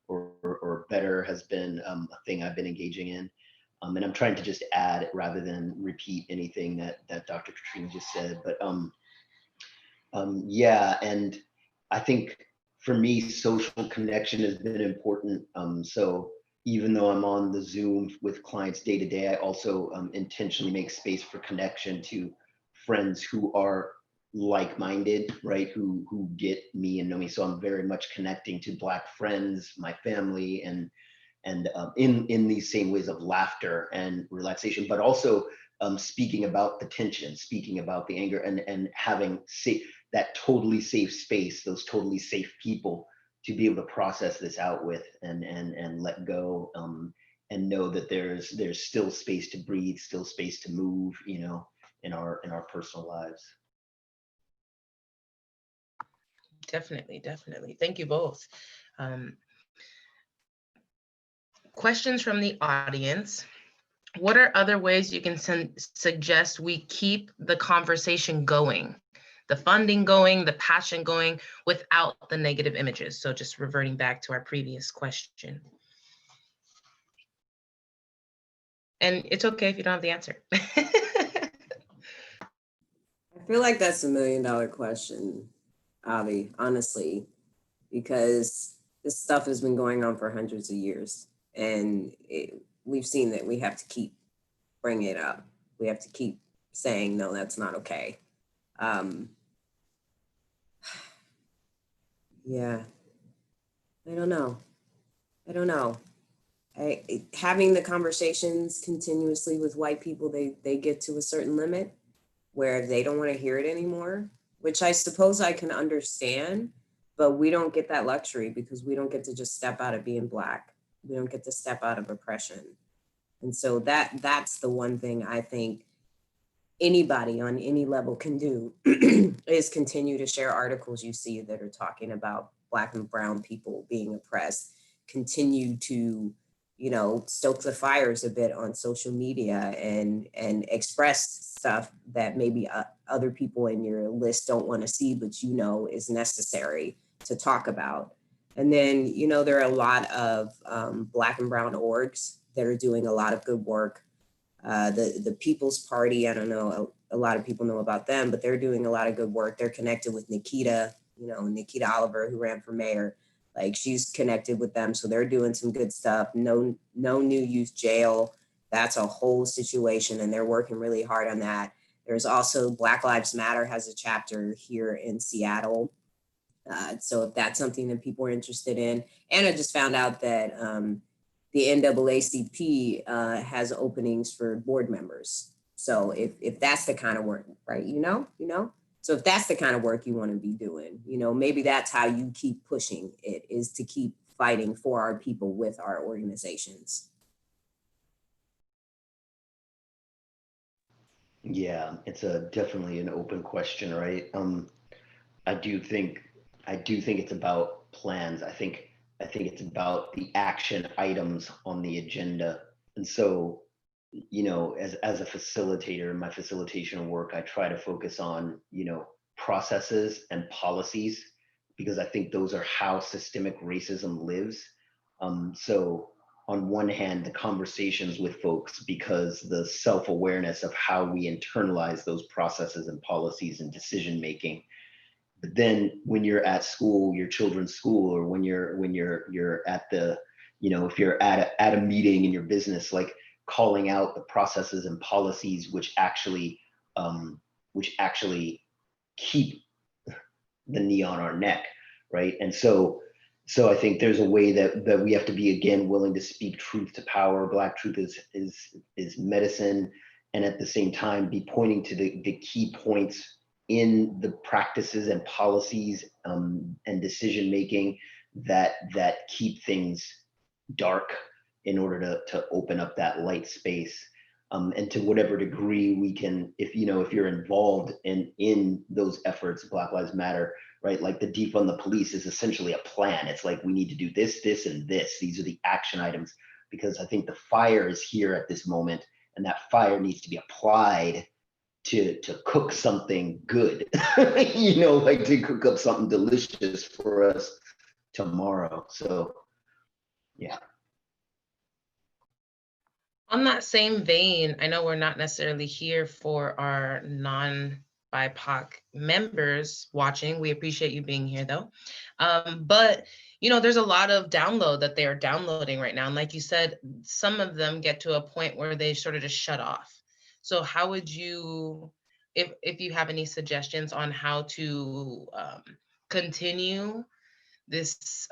or better has been a thing I've been engaging in. And I'm trying to just add rather than repeat anything that Dr. Katrina just said. But yeah, and I think for me, social connection has been important. So even though I'm on the Zoom with clients day to day, I also intentionally make space for connection to friends who are like-minded, right? Who get me and know me. So I'm very much connecting to Black friends, my family, and in these same ways of laughter and relaxation, but also speaking about the tension, speaking about the anger, and having that totally safe space, those totally safe people to be able to process this out with and let go, and know that there's still space to breathe, still space to move, in our personal lives. Definitely. Thank you both. Questions from the audience. What are other ways you can suggest we keep the conversation going, the funding going, the passion going, without the negative images? So just reverting back to our previous question. And it's okay if you don't have the answer. I feel like that's $1 million question, Avi, honestly, because this stuff has been going on for hundreds of years. And we've seen that we have to keep bringing it up. We have to keep saying, no, that's not okay. Yeah, I don't know. Having the conversations continuously with white people, they get to a certain limit where they don't want to hear it anymore, which I suppose I can understand, but we don't get that luxury because we don't get to just step out of being Black. We don't get to step out of oppression. And so that's the one thing I think anybody on any level can do is continue to share articles you see that are talking about Black and brown people being oppressed, continue to, stoke the fires a bit on social media and express stuff that maybe other people in your list don't want to see, but is necessary to talk about. And then, there are a lot of Black and brown orgs that are doing a lot of good work. The People's Party, I don't know, a lot of people know about them, but they're doing a lot of good work. They're connected with Nikita Oliver, who ran for mayor. Like, she's connected with them. So they're doing some good stuff. No new youth jail. That's a whole situation. And they're working really hard on that. There's also Black Lives Matter has a chapter here in Seattle. So if that's something that people are interested in. And I just found out that the NAACP has openings for board members. So if that's the kind of work, right, so if that's the kind of work you want to be doing, maybe that's how you keep pushing it, is to keep fighting for our people with our organizations. Yeah, it's definitely an open question, right? I do think it's about plans. I think it's about the action items on the agenda. And so, as a facilitator in my facilitation work, I try to focus on, processes and policies, because I think those are how systemic racism lives. So on one hand, the conversations with folks, because the self-awareness of how we internalize those processes and policies and decision-making. But then when you're at school, your children's school, or when you're at the, if you're at a meeting in your business, like calling out the processes and policies which actually keep the knee on our neck, right? And so So I think there's a way that we have to be, again, willing to speak truth to power. Black truth is medicine, and at the same time be pointing to the key points in the practices and policies and decision making that keep things dark in order to open up that light space. And to whatever degree we can, if you're involved in those efforts, Black Lives Matter, right? Like the defund the police is essentially a plan. It's like, we need to do this, this, and this. These are the action items, because I think the fire is here at this moment, and that fire needs to be applied to cook something good, like to cook up something delicious for us tomorrow. So, yeah. On that same vein, I know we're not necessarily here for our non-BIPOC members watching. We appreciate you being here though. But there's a lot of download that they are downloading right now. And like you said, some of them get to a point where they sort of just shut off. So how would you, if you have any suggestions on how to continue this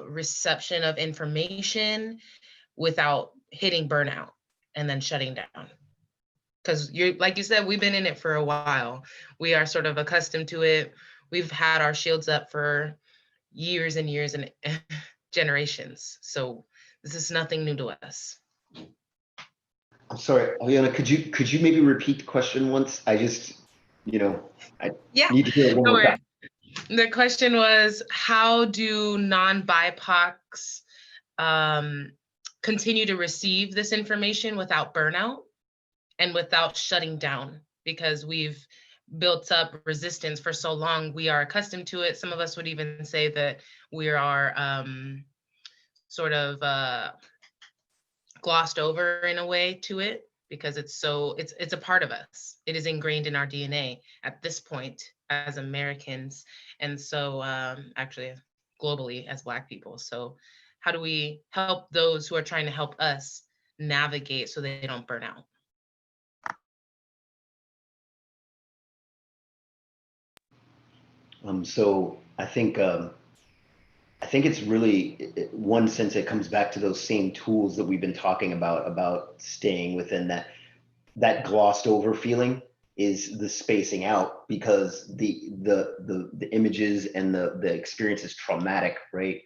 reception of information without hitting burnout and then shutting down? Because like you said, we've been in it for a while. We are sort of accustomed to it. We've had our shields up for years and years and generations. So this is nothing new to us. I'm sorry, Aviona, could you maybe repeat the question once? I just, I need to hear it one more time. The question was, how do non-BIPOCs continue to receive this information without burnout and without shutting down? Because we've built up resistance for so long, we are accustomed to it. Some of us would even say that we are sort of glossed over in a way to it, because it's a part of us. It is ingrained in our DNA at this point as Americans, and so actually globally as Black people. So how do we help those who are trying to help us navigate so they don't burn out? So I think it's really, one sense, it comes back to those same tools that we've been talking about staying within that glossed over feeling, is the spacing out, because the images and the experience is traumatic, right?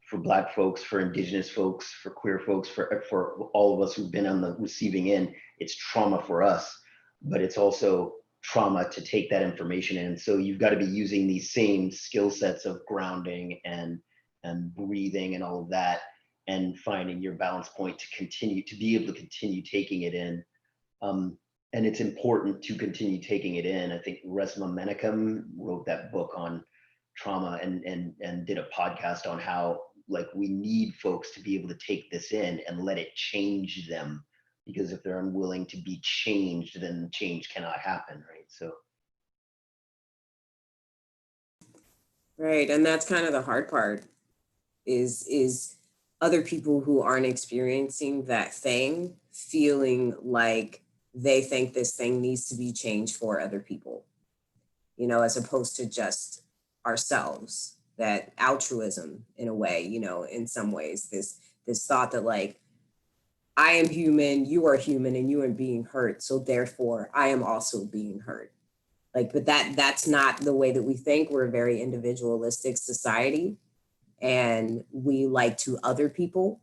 For Black folks, for Indigenous folks, for queer folks, for all of us who've been on the receiving end, it's trauma for us, but it's also trauma to take that information in. So you've got to be using these same skill sets of grounding and breathing and all of that, and finding your balance point to be able to continue taking it in. And it's important to continue taking it in. I think Resmaa Menakem wrote that book on trauma and did a podcast on how, like, we need folks to be able to take this in and let it change them, because if they're unwilling to be changed, then change cannot happen, right? So. Right, and that's kind of the hard part, is other people who aren't experiencing that thing feeling like they think this thing needs to be changed for other people, as opposed to just ourselves. That altruism, in a way, in some ways, this thought that, like, I am human, you are human, and you are being hurt, so therefore I am also being hurt. Like, but that's not the way that we think. We're a very individualistic society, and we like to other people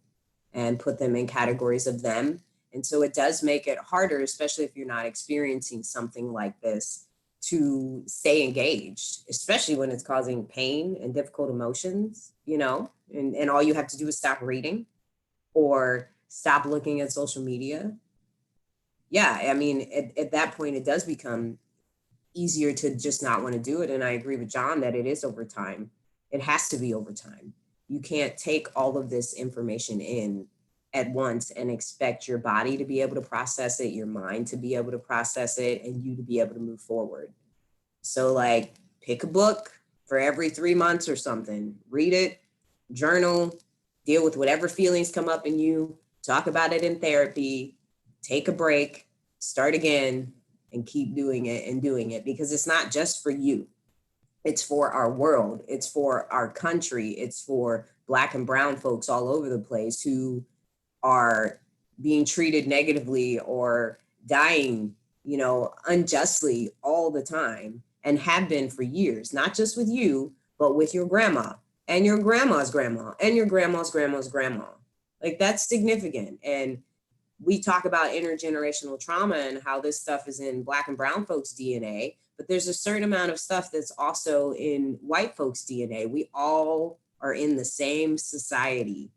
and put them in categories of them. And so it does make it harder, especially if you're not experiencing something like this, to stay engaged, especially when it's causing pain and difficult emotions, and all you have to do is stop reading or stop looking at social media. Yeah, I mean, at that point, it does become easier to just not want to do it. And I agree with John that it is over time. It has to be over time. You can't take all of this information in at once and expect your body to be able to process it, your mind to be able to process it, and you to be able to move forward. So, like, pick a book for every 3 months or something, read it, journal, deal with whatever feelings come up in you, talk about it in therapy, take a break, start again, and keep doing it, because it's not just for you. It's for our world. It's for our country. It's for Black and brown folks all over the place who are being treated negatively or dying, you know, unjustly all the time, and have been for years, not just with you, but with your grandma and your grandma's grandma and your grandma's grandma's grandma. Like, that's significant. And we talk about intergenerational trauma and how this stuff is in Black and brown folks' DNA, but there's a certain amount of stuff that's also in white folks' DNA. We all are in the same society.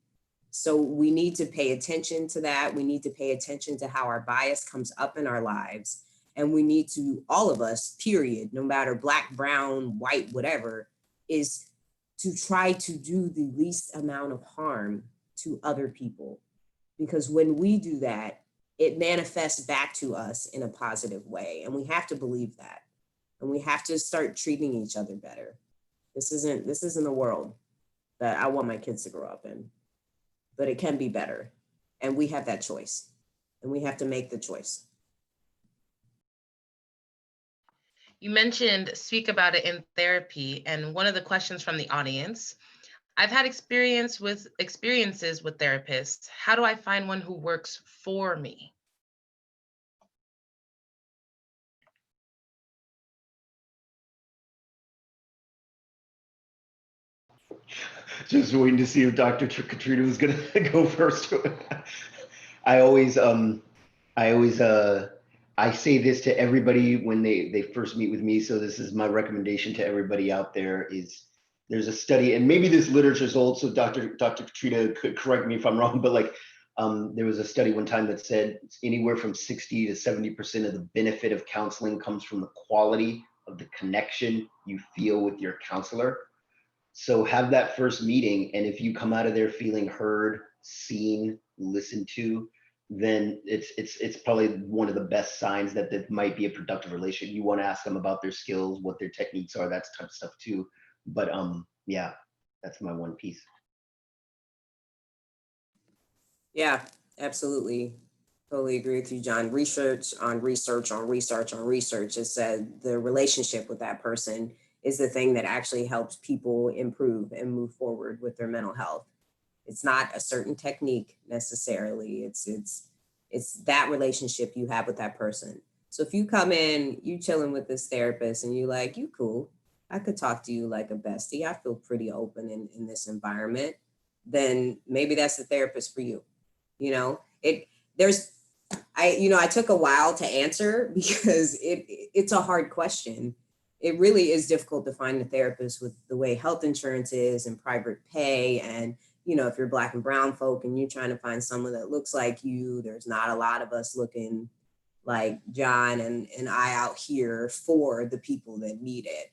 So we need to pay attention to that. We need to pay attention to how our bias comes up in our lives. And we need to, all of us, period, no matter Black, brown, white, whatever, is to try to do the least amount of harm to other people. Because when we do that, it manifests back to us in a positive way. And we have to believe that. And we have to start treating each other better. This isn't a world that I want my kids to grow up in, but it can be better. And we have that choice, and we have to make the choice. You mentioned speak about it in therapy, and one of the questions from the audience, I've had experiences with therapists. How do I find one who works for me? Just waiting to see if Dr. Katrina was gonna go first. I say this to everybody when they first meet with me. So this is my recommendation to everybody out there is there's a study, and maybe this literature is old, so Dr. Katrina could correct me if I'm wrong, but like there was a study one time that said anywhere from 60 to 70% of the benefit of counseling comes from the quality of the connection you feel with your counselor. So have that first meeting, and if you come out of there feeling heard, seen, listened to, then it's probably one of the best signs that that might be a productive relationship. You want to ask them about their skills, what their techniques are, that type of stuff too. But yeah, that's my one piece. Yeah, absolutely. Totally agree with you, John. Research on research on research on research has said the relationship with that person is the thing that actually helps people improve and move forward with their mental health. It's not a certain technique necessarily. It's that relationship you have with that person. So if you come in, you chilling with this therapist and you like, you cool, I could talk to you like a bestie. I feel pretty open in this environment. Then maybe that's the therapist for you. You know, I took a while to answer because it's a hard question. It really is difficult to find a therapist with the way health insurance is and private pay. And, you know, if you're Black and brown folk and you're trying to find someone that looks like you, there's not a lot of us looking like John and I out here for the people that need it.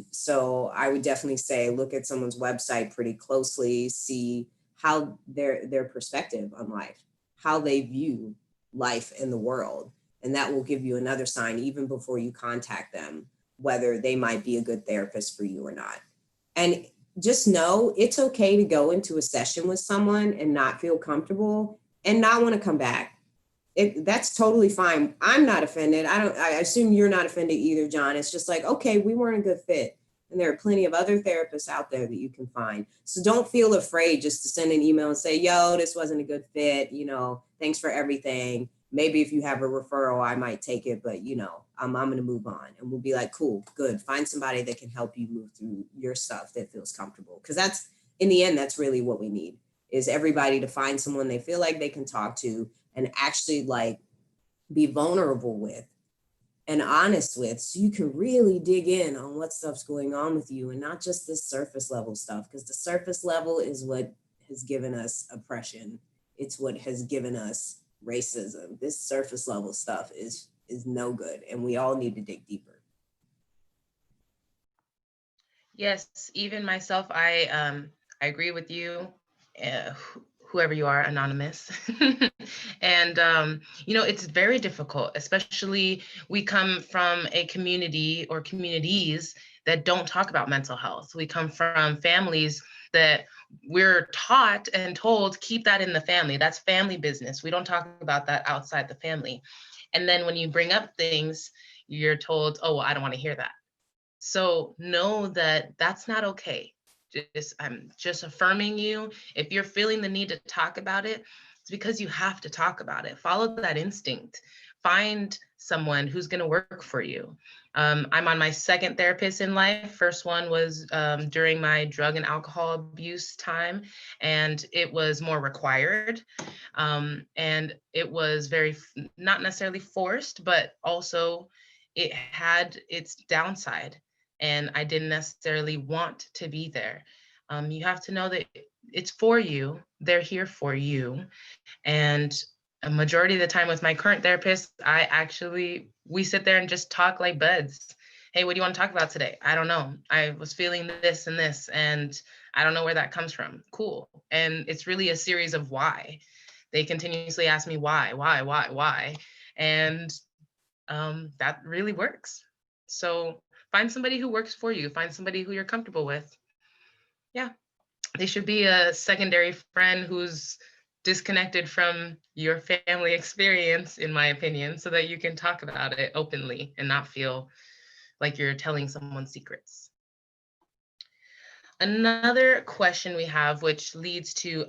So I would definitely say, look at someone's website pretty closely, see how their perspective on life, how they view life in the world. And that will give you another sign even before you contact them, whether they might be a good therapist for you or not. And just know it's okay to go into a session with someone and not feel comfortable and not want to come back. That's totally fine. I'm not offended. I assume you're not offended either, John. It's just like, okay, we weren't a good fit. And there are plenty of other therapists out there that you can find. So don't feel afraid just to send an email and say, yo, this wasn't a good fit. You know, thanks for everything. Maybe if you have a referral, I might take it, but you know, I'm going to move on. And we'll be like, cool, good. Find somebody that can help you move through your stuff that feels comfortable. Because that's, in the end, that's really what we need, is everybody to find someone they feel like they can talk to and actually like be vulnerable with and honest with, so you can really dig in on what stuff's going on with you and not just this surface level stuff, because the surface level is what has given us oppression. It's what has given us racism. This surface level stuff is no good, and we all need to dig deeper. Yes, even myself, I agree with you, whoever you are, anonymous. And you know, it's very difficult, especially we come from a community or communities that don't talk about mental health. We come from families that we're taught and told, keep that in the family. That's family business. We don't talk about that outside the family. And then when you bring up things, you're told, oh, well, I don't want to hear that. So know that that's not okay. I'm just affirming you. If you're feeling the need to talk about it, it's because you have to talk about it. Follow that instinct. Find someone who's going to work for you. I'm on my second therapist in life. First one was during my drug and alcohol abuse time, and it was more required. And it was very, not necessarily forced, but also it had its downside. And I didn't necessarily want to be there. You have to know that it's for you. They're here for you. And a majority of the time with my current therapist, we sit there and just talk like buds. Hey, what do you want to talk about today? I don't know. I was feeling this and this, and I don't know where that comes from. Cool. And it's really a series of why. They continuously ask me why. And that really works. So find somebody who works for you. Find somebody who you're comfortable with. Yeah, they should be a secondary friend who's disconnected from your family experience, in my opinion, so that you can talk about it openly and not feel like you're telling someone secrets. Another question we have, which leads to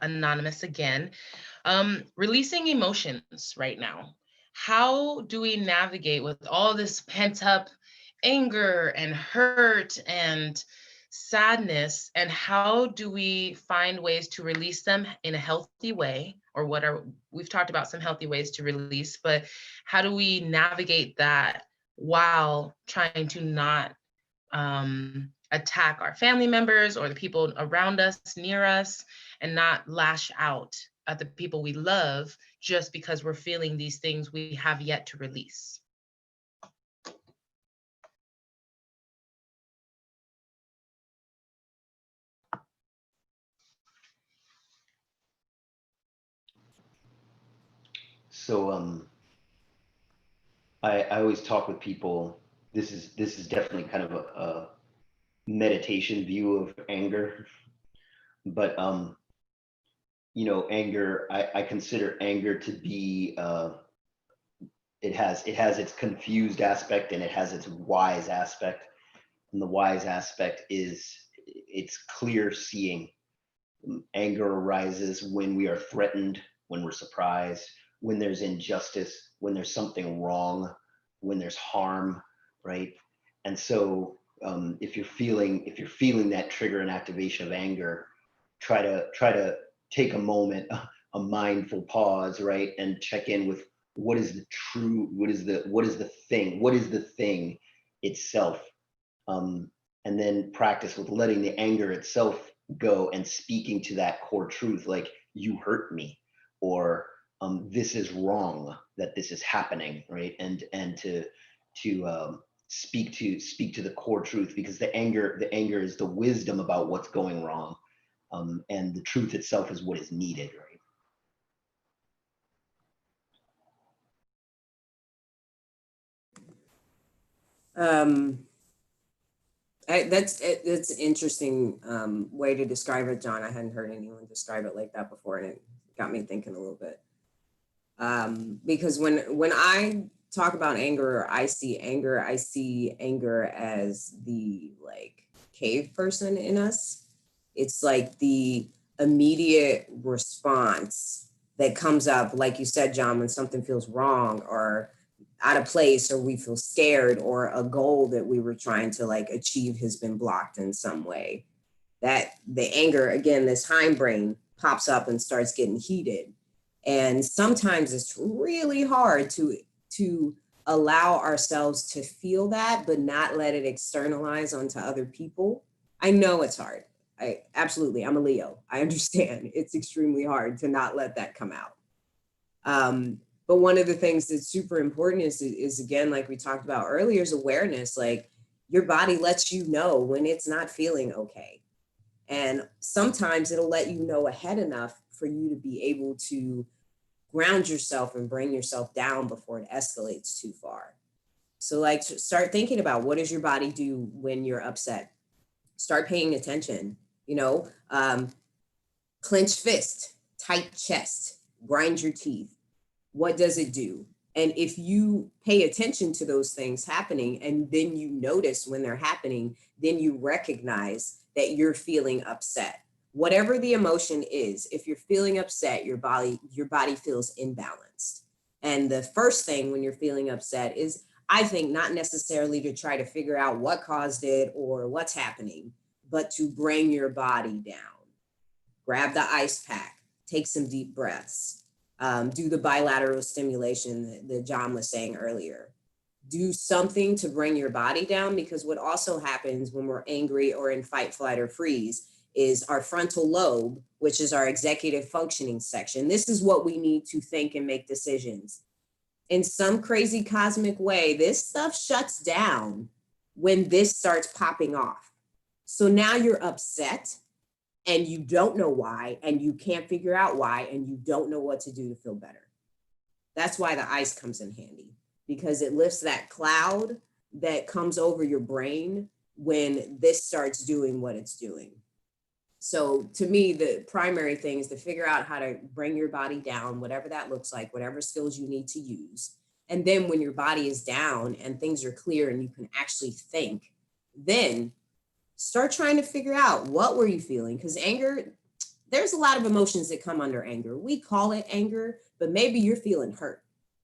anonymous again, releasing emotions right now. How do we navigate with all this pent up anger and hurt and sadness, and how do we find ways to release them in a healthy way? Or we've talked about some healthy ways to release, but how do we navigate that while trying to not attack our family members or the people around us, near us, and not lash out at the people we love just because we're feeling these things we have yet to release? So I always talk with people. This is definitely kind of a meditation view of anger, but anger, I consider anger to be it has its confused aspect and it has its wise aspect. And the wise aspect is it's clear seeing. Anger arises when we are threatened, when we're surprised, when there's injustice, when there's something wrong, when there's harm, right? And so if you're feeling that trigger and activation of anger, try to take a moment, a mindful pause, right, and check in with what is the thing itself, and then practice with letting the anger itself go and speaking to that core truth, like, you hurt me, or this is wrong that this is happening, right? And to speak to the core truth, because the anger is the wisdom about what's going wrong, and the truth itself is what is needed, right? That's an interesting way to describe it, John. I hadn't heard anyone describe it like that before, and it got me thinking a little bit. Because when I talk about anger, or I see anger as the cave person in us. It's like the immediate response that comes up, like you said, John, when something feels wrong or out of place, or we feel scared, or a goal that we were trying to achieve has been blocked in some way. That the anger, again, this hindbrain pops up and starts getting heated. And sometimes it's really hard to allow ourselves to feel that, but not let it externalize onto other people. I know it's hard. I'm a Leo. I understand it's extremely hard to not let that come out. But one of the things that's super important is again, like we talked about earlier, is awareness. Like, your body lets you know when it's not feeling okay. And sometimes it'll let you know ahead enough for you to be able to ground yourself and bring yourself down before it escalates too far. So start thinking about, what does your body do when you're upset? Start paying attention, clench fist, tight chest, grind your teeth. What does it do? And if you pay attention to those things happening, and then you notice when they're happening, then you recognize that you're feeling upset. Whatever the emotion is, if you're feeling upset, your body feels imbalanced. And the first thing when you're feeling upset is, I think, not necessarily to try to figure out what caused it or what's happening, but to bring your body down. Grab the ice pack, take some deep breaths, do the bilateral stimulation that John was saying earlier. Do something to bring your body down, because what also happens when we're angry or in fight, flight, or freeze is our frontal lobe, which is our executive functioning section. This is what we need to think and make decisions. In some crazy cosmic way, this stuff shuts down when this starts popping off. So now you're upset and you don't know why, and you can't figure out why, and you don't know what to do to feel better. That's why the ice comes in handy, because it lifts that cloud that comes over your brain when this starts doing what it's doing. So to me, the primary thing is to figure out how to bring your body down, whatever that looks like, whatever skills you need to use. And then when your body is down and things are clear and you can actually think, then start trying to figure out, what were you feeling? Because anger, there's a lot of emotions that come under anger. We call it anger, but maybe you're feeling hurt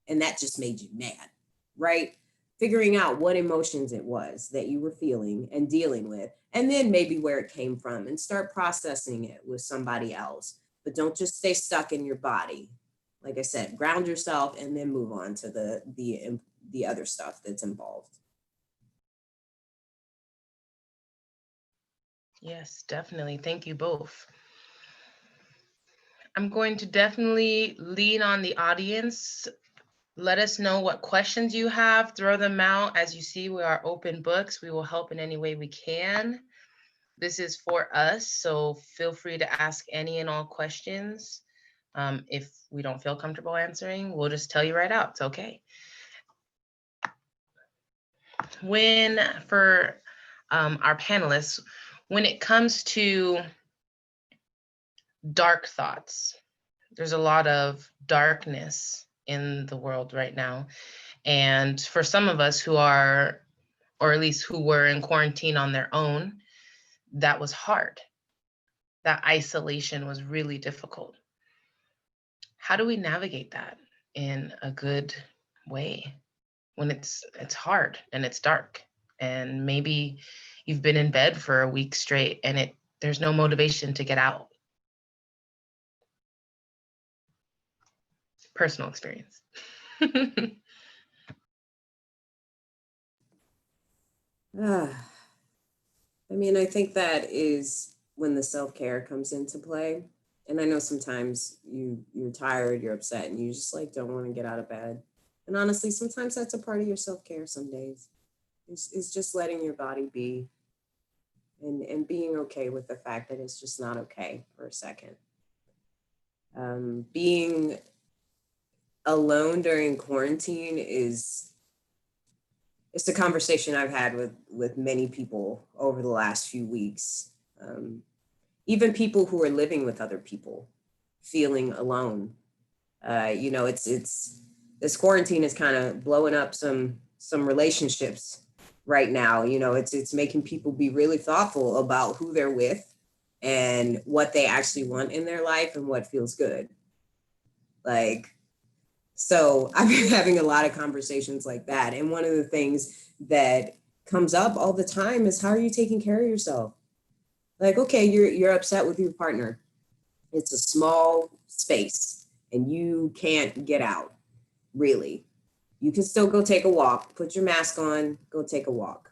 and that just made you mad, right? Figuring out what emotions it was that you were feeling and dealing with, and then maybe where it came from, and start processing it with somebody else. But don't just stay stuck in your body. Like I said, ground yourself and then move on to the other stuff that's involved. Yes, definitely. Thank you both. I'm going to definitely lean on the audience. Let us know what questions you have. Throw them out. As you see, we are open books. We will help in any way we can. This is for us, so feel free to ask any and all questions. If we don't feel comfortable answering, we'll just tell you right out. It's okay. For our panelists, when it comes to dark thoughts, there's a lot of darkness in the world right now. And for some of us who are, or at least who were in quarantine on their own, that was hard. That isolation was really difficult. How do we navigate that in a good way when it's hard and it's dark, and maybe you've been in bed for a week straight and there's no motivation to get out? Personal experience. I mean, I think that is when the self-care comes into play. And I know sometimes you're tired, you're upset, and you just like don't want to get out of bed. And honestly, sometimes that's a part of your self-care some days. It's just letting your body be and being okay with the fact that it's just not okay for a second. Being alone during quarantine it's a conversation I've had with many people over the last few weeks. Even people who are living with other people, feeling alone. It's this quarantine is kind of blowing up some relationships right now. It's making people be really thoughtful about who they're with and what they actually want in their life and what feels good. So I've been having a lot of conversations like that. And one of the things that comes up all the time is, how are you taking care of yourself? Like, okay, you're upset with your partner. It's a small space and you can't get out, really. You can still go take a walk, put your mask on, go take a walk.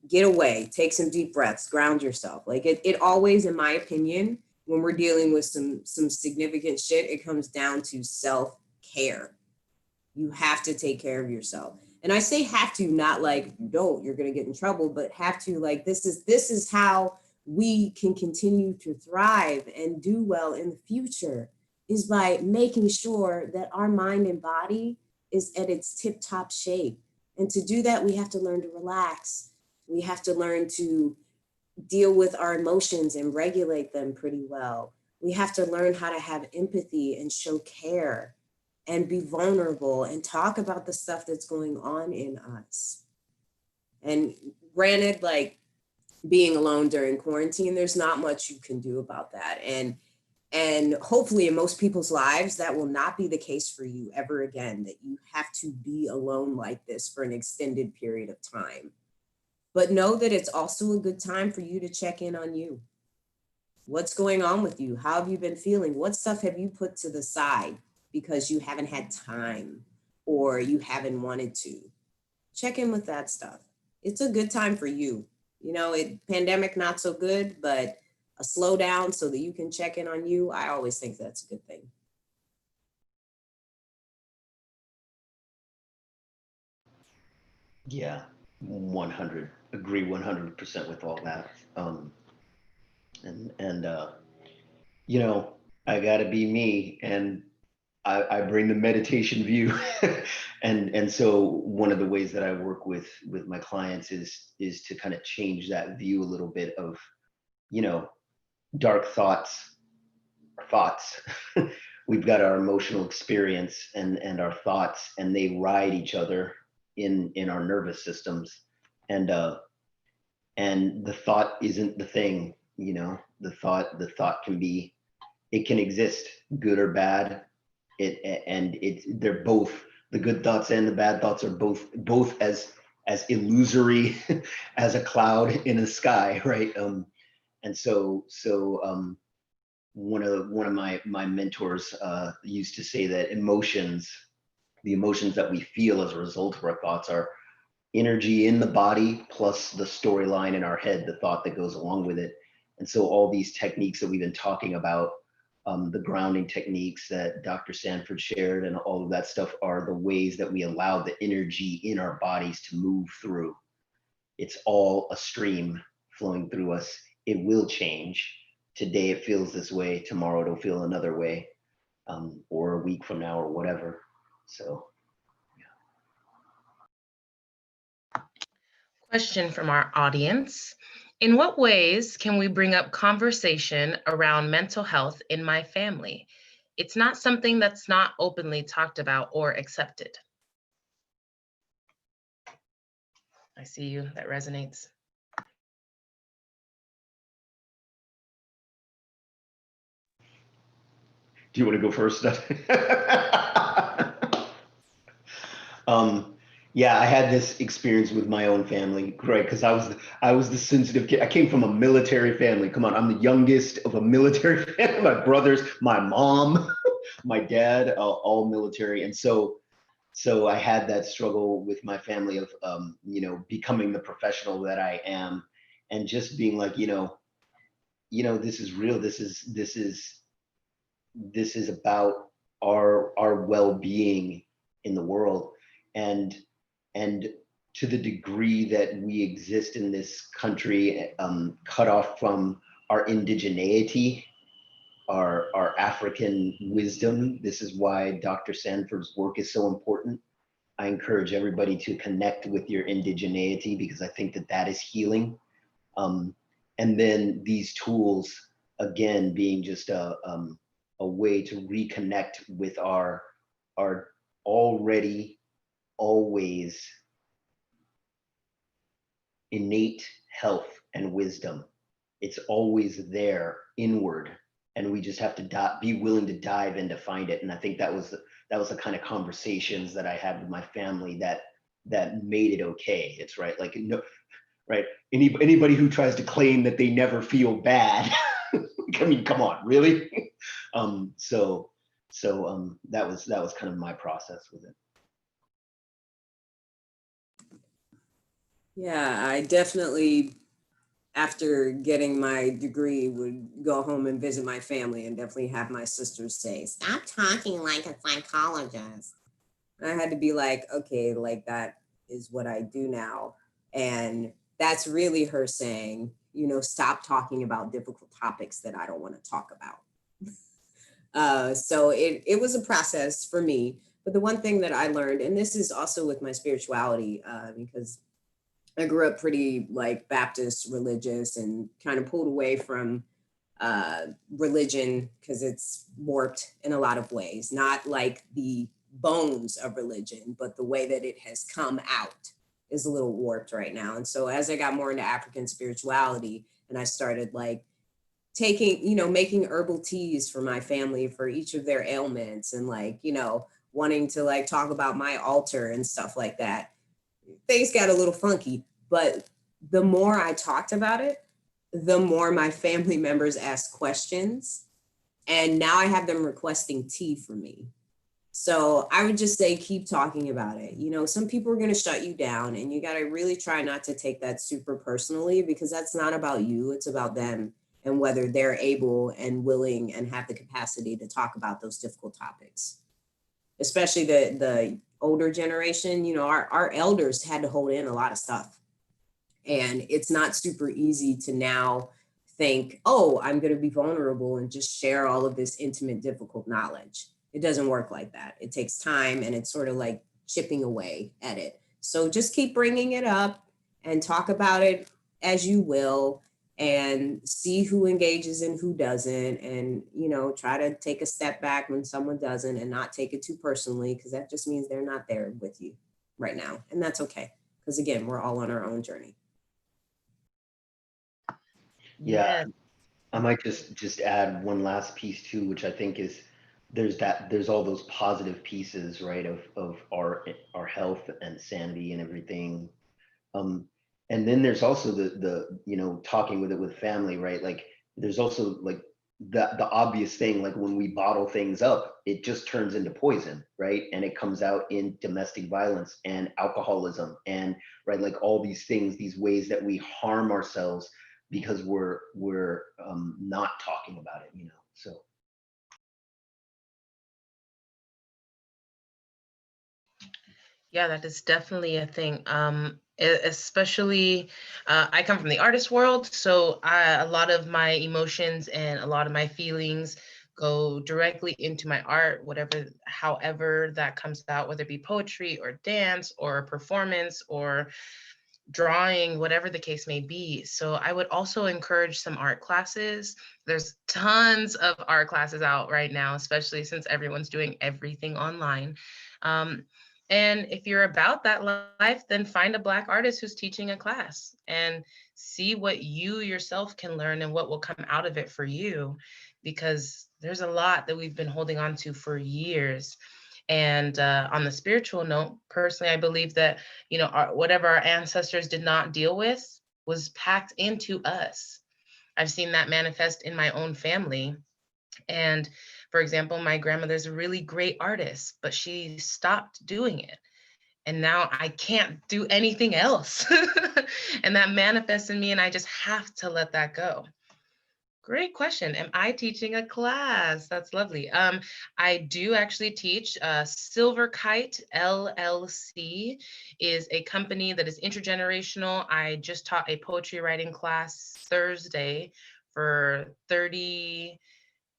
Get away, take some deep breaths, ground yourself. Like it always, in my opinion, when we're dealing with some significant shit, it comes down to self-care. You have to take care of yourself. And I say have to, not like if you don't, you're going to get in trouble, but have to, like, this is how we can continue to thrive and do well in the future, is by making sure that our mind and body is at its tip-top shape. And to do that, we have to learn to relax. We have to learn to deal with our emotions and regulate them pretty well. We have to learn how to have empathy and show care and be vulnerable and talk about the stuff that's going on in us. And granted, like, being alone during quarantine, there's not much you can do about that. And hopefully in most people's lives, that will not be the case for you ever again, that you have to be alone like this for an extended period of time. But know that it's also a good time for you to check in on you. What's going on with you? How have you been feeling? What stuff have you put to the side because you haven't had time or you haven't wanted to? Check in with that stuff. It's a good time for you. You know, pandemic not so good, but a slowdown so that you can check in on you. I always think that's a good thing. Yeah, 100, agree 100% with all that. You know, I gotta be me, and I bring the meditation view. And so one of the ways that I work with my clients is to kind of change that view a little bit of, you know, dark thoughts are thoughts. We've got our emotional experience and our thoughts, and they ride each other in our nervous systems. And the thought isn't the thing, you know. The thought can be, it can exist, good or bad. They're both, the good thoughts and the bad thoughts are both as illusory as a cloud in the sky, right? And so one of my mentors used to say that the emotions that we feel as a result of our thoughts are energy in the body plus the storyline in our head, the thought that goes along with it. And so all these techniques that we've been talking about, the grounding techniques that Dr. Sanford shared and all of that stuff, are the ways that we allow the energy in our bodies to move through. It's all a stream flowing through us. It will change. Today it feels this way, tomorrow it'll feel another way, or a week from now or whatever. So Question from our audience. In what ways can we bring up conversation around mental health in my family? It's not something that's not openly talked about or accepted. I see you, that resonates. do you want to go first? Yeah, I had this experience with my own family, right? Because I was the sensitive kid. I came from a military family. Come on, I'm the youngest of a military family. My brothers, my mom, my dad, all military, and so I had that struggle with my family of you know, becoming the professional that I am, and just being like, you know, this is real. This is about our well-being in the world, and to the degree that we exist in this country, cut off from our indigeneity, our African wisdom. This is why Dr. Sanford's work is so important. I encourage everybody to connect with your indigeneity, because I think that is healing. And then these tools, again, being just a way to reconnect with our already always innate health and wisdom. It's always there inward, and we just have to be willing to dive in to find it. And I think that was the kind of conversations that I had with my family that made it okay. It's right, like, no, right? Anybody who tries to claim that they never feel bad, I mean, come on, really? So that was kind of my process with it. Yeah, I definitely, after getting my degree, would go home and visit my family and definitely have my sisters say, "Stop talking like a psychologist." And I had to be like, okay, like that is what I do now. And that's really her saying, you know, stop talking about difficult topics that I don't want to talk about. So it was a process for me. But the one thing that I learned, and this is also with my spirituality, because I grew up pretty like Baptist religious and kind of pulled away from religion because it's warped in a lot of ways, not like the bones of religion, but the way that it has come out is a little warped right now. And so as I got more into African spirituality and I started like taking, you know, making herbal teas for my family for each of their ailments and like, you know, wanting to like talk about my altar and stuff like that, things got a little funky. But the more I talked about it, the more my family members asked questions. And now I have them requesting tea from me. So I would just say, keep talking about it. You know, some people are going to shut you down and you got to really try not to take that super personally, because that's not about you. It's about them and whether they're able and willing and have the capacity to talk about those difficult topics, especially the older generation. You know, our elders had to hold in a lot of stuff, and it's not super easy to now think, oh, I'm going to be vulnerable and just share all of this intimate, difficult knowledge. It doesn't work like that. It takes time, and it's sort of like chipping away at it. So just keep bringing it up and talk about it as you will, and see who engages and who doesn't. And, you know, try to take a step back when someone doesn't and not take it too personally, because that just means they're not there with you right now. And that's okay. Because again, we're all on our own journey. Yeah, I might just add one last piece too, which I think is there's all those positive pieces, right, of our health and sanity and everything. And then there's also the you know, talking with it with family, right? Like there's also like the obvious thing, like when we bottle things up, it just turns into poison, right? And it comes out in domestic violence and alcoholism and right, like all these things, these ways that we harm ourselves because we're not talking about it, you know. So Yeah, that is definitely a thing. Especially, I come from the artist world, so a lot of my emotions and a lot of my feelings go directly into my art, however that comes out, whether it be poetry or dance or performance or drawing, whatever the case may be. So I would also encourage some art classes. There's tons of art classes out right now, especially since everyone's doing everything online. And if you're about that life, then find a Black artist who's teaching a class and see what you yourself can learn and what will come out of it for you, because there's a lot that we've been holding on to for years. And on the spiritual note, personally, I believe that, you know, whatever our ancestors did not deal with was packed into us. I've seen that manifest in my own family. And for example, my grandmother's a really great artist, but she stopped doing it. And now I can't do anything else. And that manifests in me, and I just have to let that go. Great question. Am I teaching a class? That's lovely. I do actually teach. Silver Kite LLC is a company that is intergenerational. I just taught a poetry writing class Thursday for 30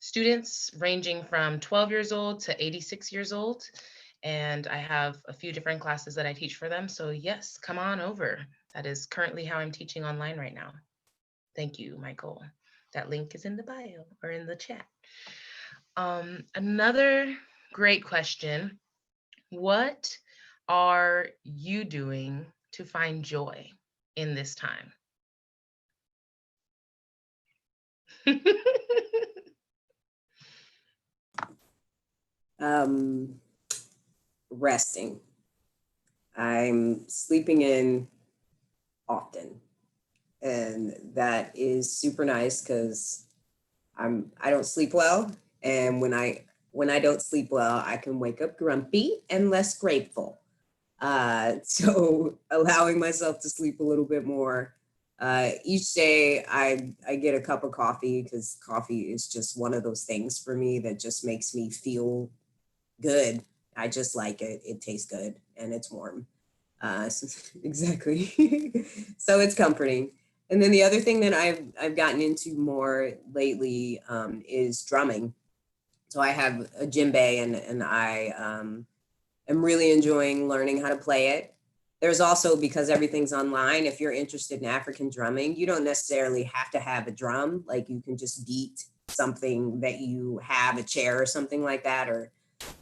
students ranging from 12 years old to 86 years old. And I have a few different classes that I teach for them. So yes, come on over. That is currently how I'm teaching online right now. Thank you, Michael. That link is in the bio or in the chat. Another great question. What are you doing to find joy in this time? Resting. I'm sleeping in often, and that is super nice because I don't sleep well, and when I don't sleep well, I can wake up grumpy and less grateful. So allowing myself to sleep a little bit more. Each day I get a cup of coffee, because coffee is just one of those things for me that just makes me feel good. I just like it. It tastes good and it's warm. Exactly. So it's comforting. And then the other thing that I've gotten into more lately is drumming. So I have a djembe, and I am really enjoying learning how to play it. There's also, because everything's online, if you're interested in African drumming, you don't necessarily have to have a drum. Like you can just beat something that you have, a chair or something like that, or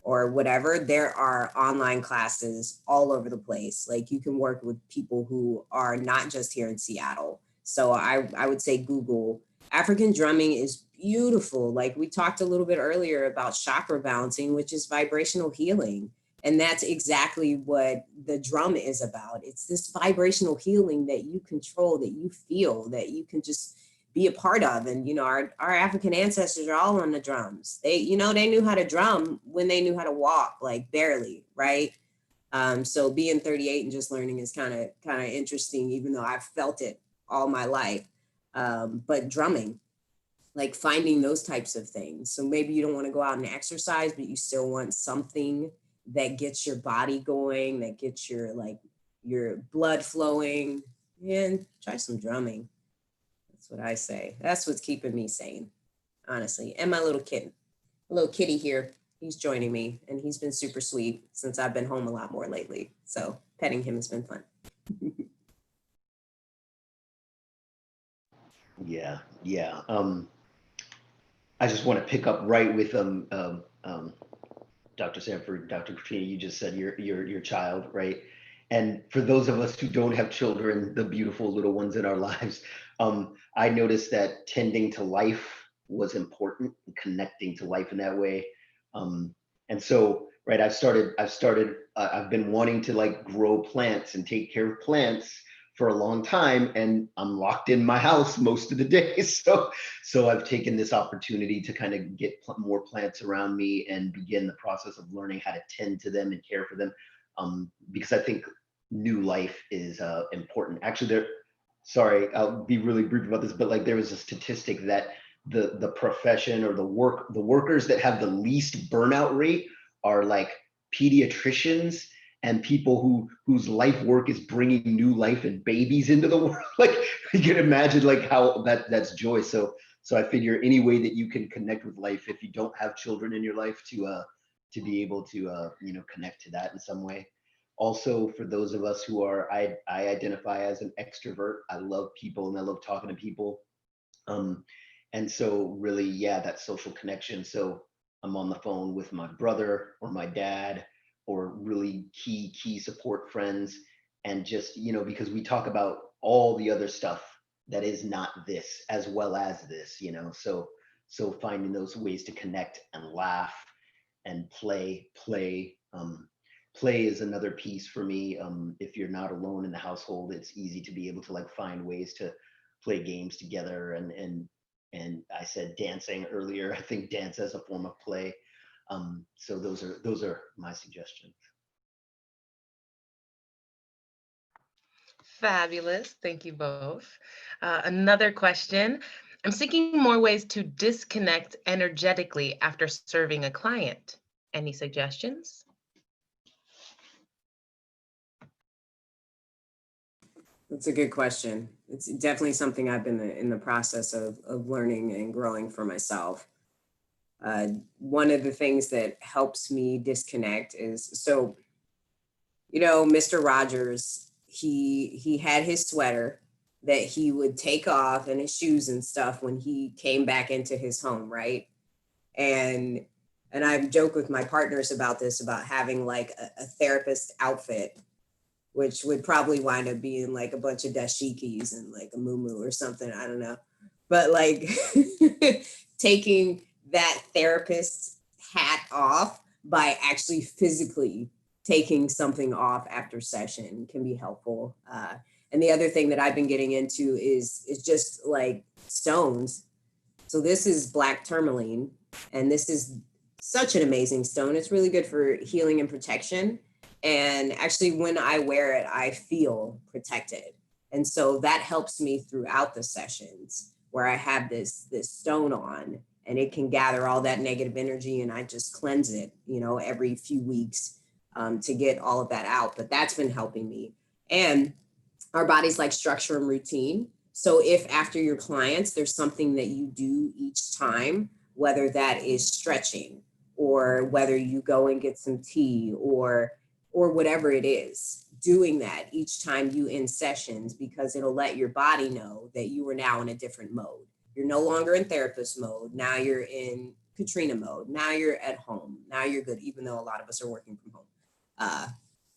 or whatever, there are online classes all over the place. Like you can work with people who are not just here in Seattle. So I would say Google. African drumming is beautiful. Like we talked a little bit earlier about chakra balancing, which is vibrational healing. And that's exactly what the drum is about. It's this vibrational healing that you control, that you feel, that you can just be a part of. And, you know, our African ancestors are all on the drums. They, you know, they knew how to drum when they knew how to walk, like barely, right? So being 38 and just learning is kind of interesting, even though I've felt it all my life. But drumming, like finding those types of things. So maybe you don't want to go out and exercise, but you still want something that gets your body going, that gets your blood flowing, and try some drumming. That's what I say. That's what's keeping me sane, honestly. And my little kitty here, he's joining me, and he's been super sweet since I've been home a lot more lately. So petting him has been fun. Yeah. I just want to pick up right with Dr. Sanford, Dr. Katrina. You just said your child, right? And for those of us who don't have children, the beautiful little ones in our lives, I noticed that tending to life was important, and connecting to life in that way. And so, right, I've been wanting to like grow plants and take care of plants for a long time, and I'm locked in my house most of the day. So I've taken this opportunity to kind of get more plants around me and begin the process of learning how to tend to them and care for them. Because I think new life is important. Actually, sorry, I'll be really brief about this, but like there was a statistic that the profession or the workers that have the least burnout rate are like pediatricians and people whose life work is bringing new life and babies into the world. Like you can imagine like how that's joy. So I figure any way that you can connect with life, if you don't have children in your life, to be able to connect to that in some way. Also, for those of us who are, I identify as an extrovert. I love people and I love talking to people. And so really, yeah, that social connection. So I'm on the phone with my brother or my dad or really key support friends. And just, because we talk about all the other stuff that is not this as well as this, so finding those ways to connect and laugh and play. Play is another piece for me. If you're not alone in the household, it's easy to be able to like find ways to play games together. And I said dancing earlier. I think dance as a form of play. So those are my suggestions. Fabulous. Thank you both. Another question. I'm seeking more ways to disconnect energetically after serving a client. Any suggestions? That's a good question. It's definitely something I've been in the process of learning and growing for myself. One of the things that helps me disconnect is, Mr. Rogers, he had his sweater that he would take off and his shoes and stuff when he came back into his home, right? And I've joked with my partners about this, about having like a therapist outfit, which would probably wind up being like a bunch of dashikis and like a muumuu or something, I don't know. But like taking that therapist's hat off by actually physically taking something off after session can be helpful. And the other thing that I've been getting into is just like stones. So this is black tourmaline, and this is such an amazing stone. It's really good for healing and protection. And actually, when I wear it, I feel protected. And so that helps me throughout the sessions where I have this stone on, and it can gather all that negative energy, and I just cleanse it, every few weeks to get all of that out. But that's been helping me. And our bodies like structure and routine. So if after your clients, there's something that you do each time, whether that is stretching or whether you go and get some tea or whatever it is, doing that each time you end sessions, because it'll let your body know that you are now in a different mode. You're no longer in therapist mode. Now you're in Katrina mode. Now you're at home. Now you're good, even though a lot of us are working from home.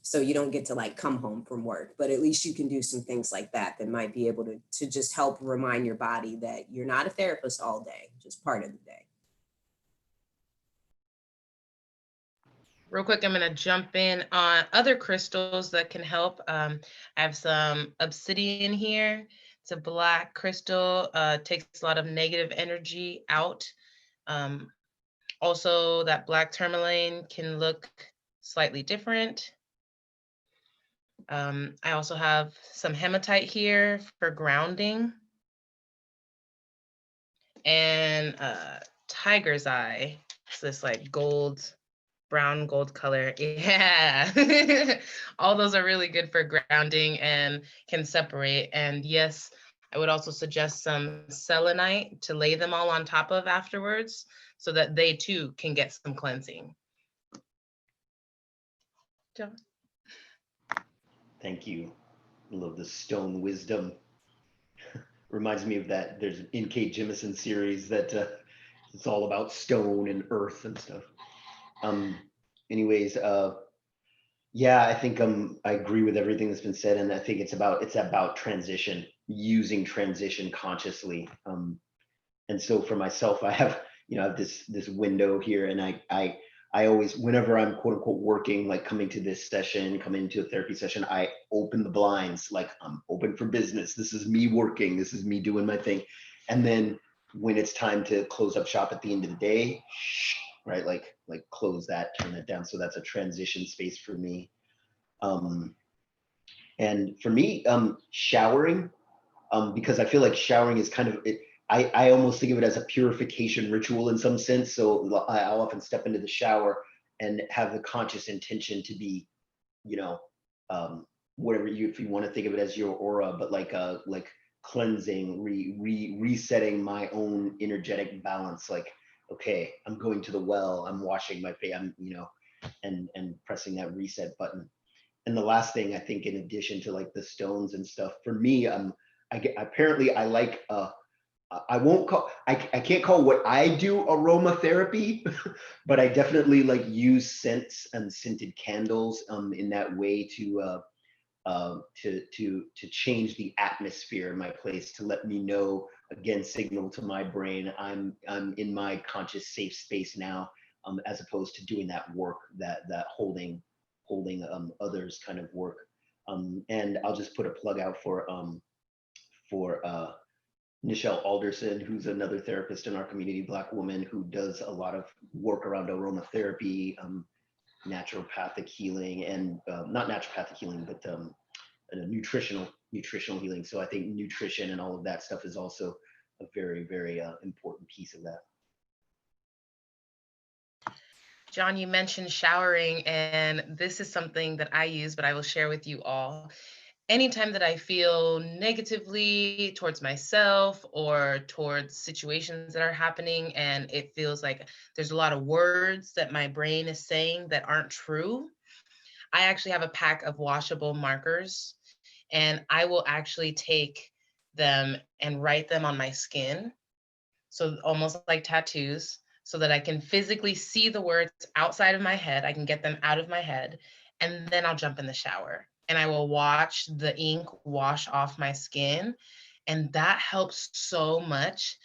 So you don't get to like come home from work, but at least you can do some things like that that might be able to just help remind your body that you're not a therapist all day, just part of the day. Real quick, I'm going to jump in on other crystals that can help. I have some obsidian here. It's a black crystal, takes a lot of negative energy out. Also, that black tourmaline can look slightly different. I also have some hematite here for grounding. And tiger's eye. It's this like brown gold color. Yeah. All those are really good for grounding and can separate. And yes, I would also suggest some selenite to lay them all on top of afterwards so that they too can get some cleansing. John? Thank you. I love the stone wisdom. Reminds me of that. There's an N.K. Jemisin series that it's all about stone and earth and stuff. Anyways, yeah, I think I agree with everything that's been said, and I think it's about transition, using transition consciously. And so for myself, I have this window here, and I always, whenever I'm quote unquote working, like coming to this session, coming into a therapy session, I open the blinds, like I'm open for business. This is me working. This is me doing my thing. And then when it's time to close up shop at the end of the day, right, like close that, turn that down. So that's a transition space for me. And for me, showering, because I feel like showering is kind of it. I almost think of it as a purification ritual in some sense. So I'll often step into the shower and have the conscious intention to be, whatever if you want to think of it as your aura, but like cleansing, resetting my own energetic balance. Like, okay, I'm going to the well, I'm washing my face, I'm, and pressing that reset button. And the last thing, I think, in addition to like the stones and stuff, for me, I like, I can't call what I do aromatherapy, but I definitely like use scents and scented candles in that way to change the atmosphere in my place, to let me know, again, signal to my brain I'm in my conscious safe space now, as opposed to doing that work, that holding others kind of work. And I'll just put a plug out for Nichelle Alderson, who's another therapist in our community, Black woman, who does a lot of work around aromatherapy, naturopathic healing, and not naturopathic healing, but nutritional healing. So I think nutrition and all of that stuff is also a very, very important piece of that. John, you mentioned showering, and this is something that I use, but I will share with you all. Anytime that I feel negatively towards myself or towards situations that are happening, and it feels like there's a lot of words that my brain is saying that aren't true, I actually have a pack of washable markers, and I will actually take them and write them on my skin. So almost like tattoos, so that I can physically see the words outside of my head. I can get them out of my head, and then I'll jump in the shower and I will watch the ink wash off my skin. And that helps so much.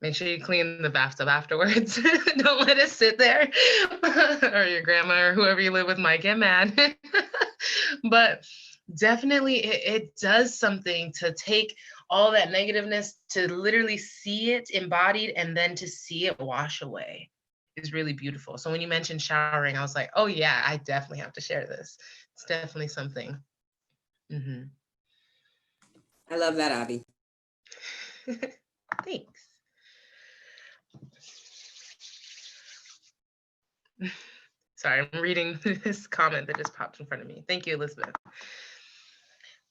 Make sure you clean the bathtub afterwards. Don't let it sit there or your grandma or whoever you live with might get mad. But definitely it does something to take all that negativeness, to literally see it embodied and then to see it wash away is really beautiful. So when you mentioned showering, I was like, oh yeah, I definitely have to share this. It's definitely something. Mm-hmm. I love that, Avi. Thanks. Sorry, I'm reading this comment that just popped in front of me. Thank you, Elizabeth.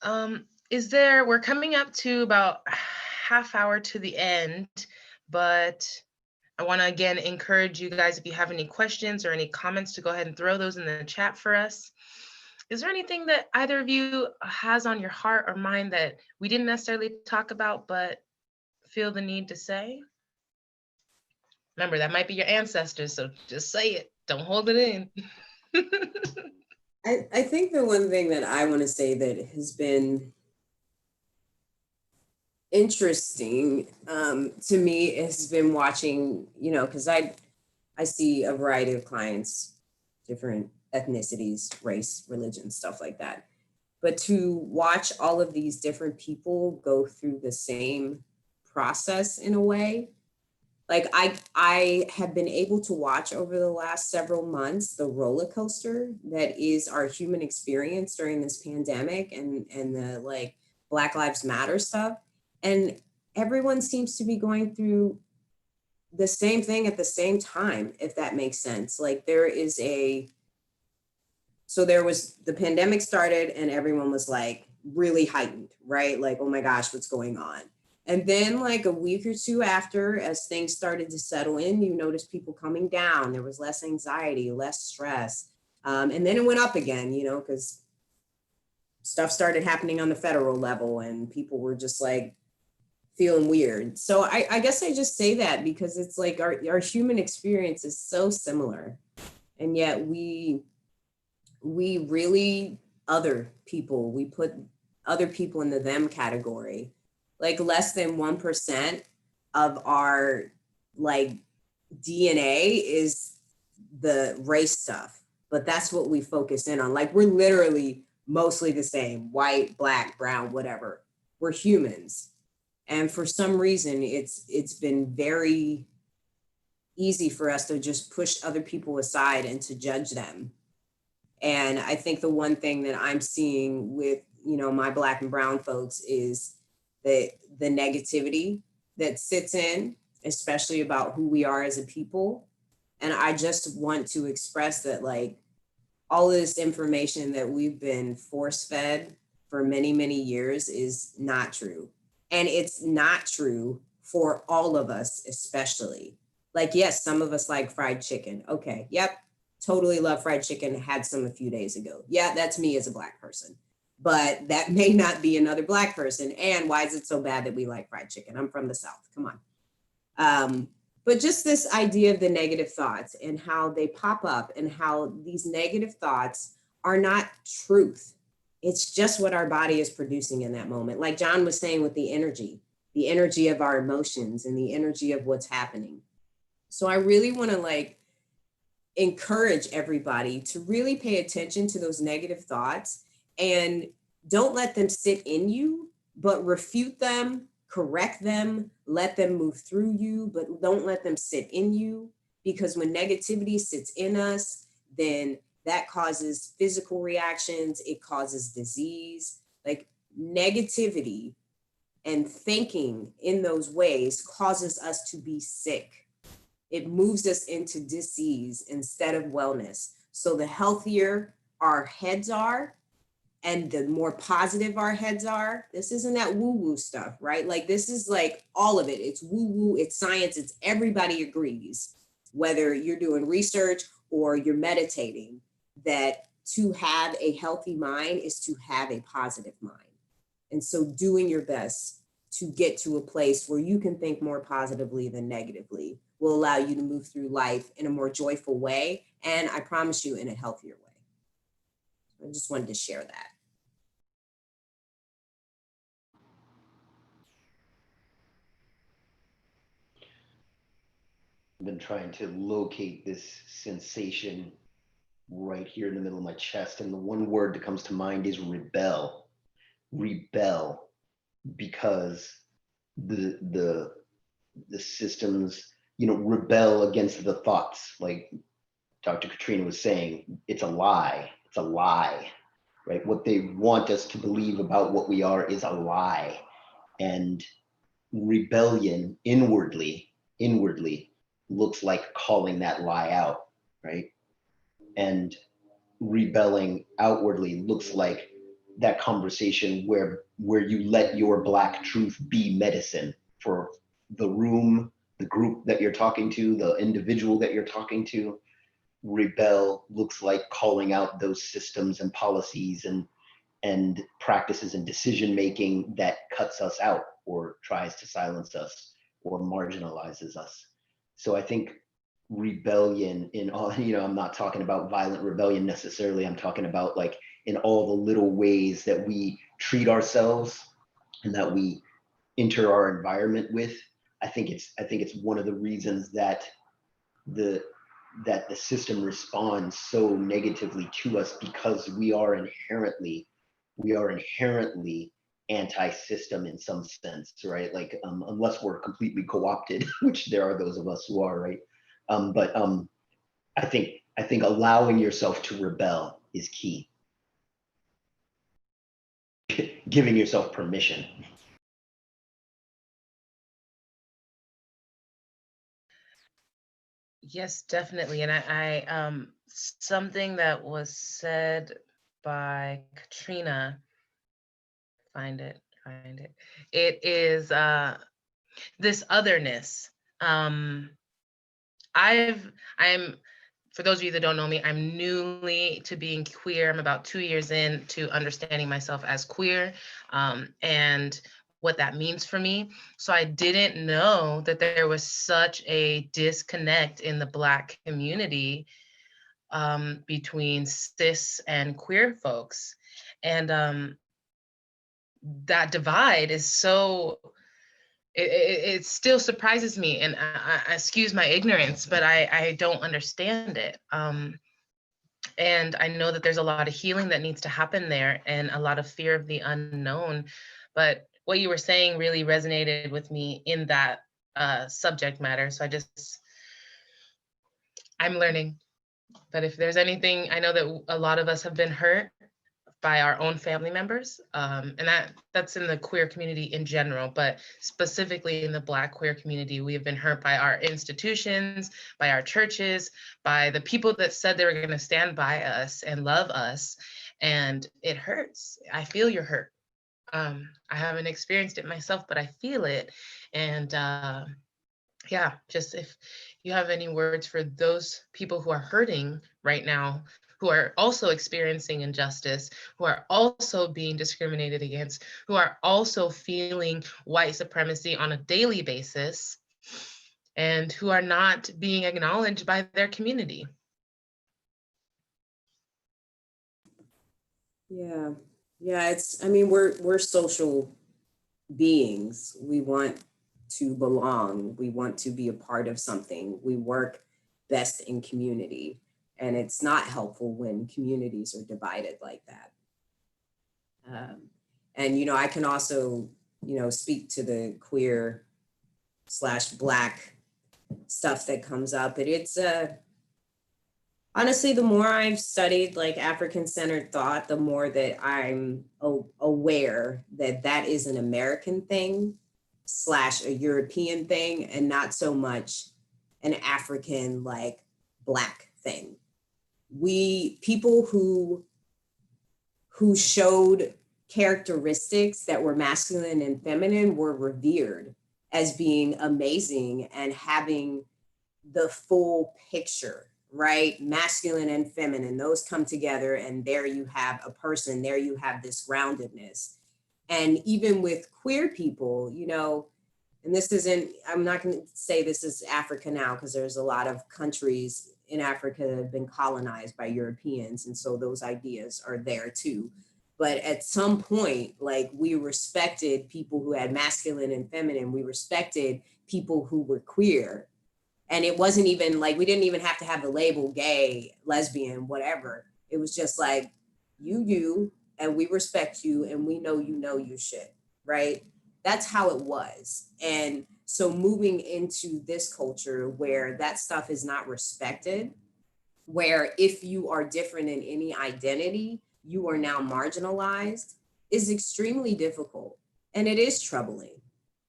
We're coming up to about half hour to the end, but I want to again encourage you guys, if you have any questions or any comments, to go ahead and throw those in the chat for us. Is there anything that either of you has on your heart or mind that we didn't necessarily talk about, but feel the need to say? Remember, that might be your ancestors, so just say it. Don't hold it in. I think the one thing that I want to say that has been interesting to me has been watching, you know, because I see a variety of clients, different ethnicities, race, religion, stuff like that. But to watch all of these different people go through the same process in a way, like I have been able to watch over the last several months the roller coaster that is our human experience during this pandemic and the like Black Lives Matter stuff. And everyone seems to be going through the same thing at the same time, if that makes sense. Like there is so there was the pandemic started and everyone was like really heightened, right? Like, oh my gosh, what's going on? And then like a week or two after, as things started to settle in, you notice people coming down. There was less anxiety, less stress. And then it went up again, you know, because stuff started happening on the federal level and people were just like feeling weird. So I guess I just say that because it's like our human experience is so similar. And yet we really other people, we put other people in the them category. Like less than 1% of our like DNA is the race stuff, but that's what we focus in on. Like we're literally mostly the same, white, black, brown, whatever. We're humans. And for some reason, it's been very easy for us to just push other people aside and to judge them. And I think the one thing that I'm seeing with, you know, my Black and brown folks is the negativity that sits in, especially about who we are as a people. And I just want to express that, like, all of this information that we've been force fed for many, many years is not true. And it's not true for all of us, especially. Like, yes, some of us like fried chicken. Okay, yep, totally love fried chicken. Had some a few days ago. Yeah, that's me as a Black person. But that may not be another Black person. And why is it so bad that we like fried chicken? I'm from the South. Come on. But just this idea of the negative thoughts and how they pop up and how these negative thoughts are not truth. It's just what our body is producing in that moment. Like John was saying with the energy of our emotions and the energy of what's happening. So I really want to like encourage everybody to really pay attention to those negative thoughts and don't let them sit in you, but refute them, correct them, let them move through you, but don't let them sit in you. Because when negativity sits in us, then that causes physical reactions, it causes disease. Like negativity and thinking in those ways causes us to be sick. It moves us into disease instead of wellness. So the healthier our heads are, and the more positive our heads are, this isn't that woo-woo stuff, right? Like this is like all of it. It's woo-woo, it's science, it's everybody agrees, whether you're doing research or you're meditating, that to have a healthy mind is to have a positive mind. And so doing your best to get to a place where you can think more positively than negatively will allow you to move through life in a more joyful way. And I promise you, in a healthier way. I just wanted to share that. I've been trying to locate this sensation right here in the middle of my chest. And the one word that comes to mind is rebel. Rebel, because the systems, you know, rebel against the thoughts. Like Dr. Katrina was saying, it's a lie. It's a lie, right? What they want us to believe about what we are is a lie. And rebellion inwardly looks like calling that lie out, right? And rebelling outwardly looks like that conversation where you let your Black truth be medicine for the room, the group that you're talking to, the individual that you're talking to. Rebel looks like calling out those systems and policies and practices and decision making that cuts us out or tries to silence us or marginalizes us. So I think rebellion in all, I'm not talking about violent rebellion necessarily. I'm talking about like in all the little ways that we treat ourselves and that we enter our environment with. I think it's one of the reasons that the system responds so negatively to us, because we are inherently anti-system in some sense, right? Like unless we're completely co-opted, which there are those of us who are, right? But I think allowing yourself to rebel is key. Giving yourself permission. Yes, definitely. And I something that was said by Katrina, find it. It is this otherness. I'm for those of you that don't know me, I'm newly to being queer. I'm about 2 years in to understanding myself as queer, and what that means for me. So I didn't know that there was such a disconnect in the Black community between cis and queer folks. And that divide is so, it still surprises me, and I excuse my ignorance, but I don't understand it. And I know that there's a lot of healing that needs to happen there and a lot of fear of the unknown. But what you were saying really resonated with me in that subject matter. So I'm learning. But if there's anything, I know that a lot of us have been hurt by our own family members, and that's in the queer community in general, but specifically in the Black queer community, we have been hurt by our institutions, by our churches, by the people that said they were going to stand by us and love us, and it hurts. I feel your hurt. I haven't experienced it myself, but I feel it, and yeah, just if you have any words for those people who are hurting right now, who are also experiencing injustice, who are also being discriminated against, who are also feeling white supremacy on a daily basis, and who are not being acknowledged by their community. Yeah, I mean, we're social beings. We want to belong. We want to be a part of something. We work best in community. And it's not helpful when communities are divided like that. And, I can also, speak to the queer/Black stuff that comes up. But it's, honestly, the more I've studied like African-centered thought, the more that I'm aware that that is an American thing / a European thing, and not so much an African like Black thing. People who showed characteristics that were masculine and feminine were revered as being amazing and having the full picture, right? Masculine and feminine, those come together, and there you have a person, there you have this groundedness. And even with queer people, and this isn't, I'm not going to say this is Africa now, because there's a lot of countries in Africa that have been colonized by Europeans. And so those ideas are there too. But at some point, like, we respected people who had masculine and feminine. We respected people who were queer. And it wasn't even like, we didn't even have to have the label gay, lesbian, whatever. It was just like, you, and we respect you, and we know your shit, right? That's how it was. And so moving into this culture where that stuff is not respected, where if you are different in any identity, you are now marginalized, is extremely difficult. And it is troubling.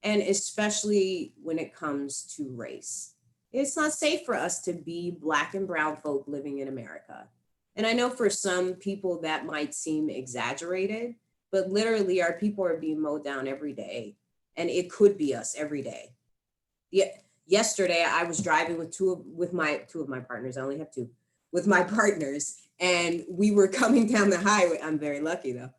And especially when it comes to race. It's not safe for us to be Black and brown folk living in America. And I know for some people that might seem exaggerated, but literally our people are being mowed down every day. And it could be us every day. Yeah. Yesterday I was driving with two of my partners. I only have two, with my partners. And we were coming down the highway. I'm very lucky though.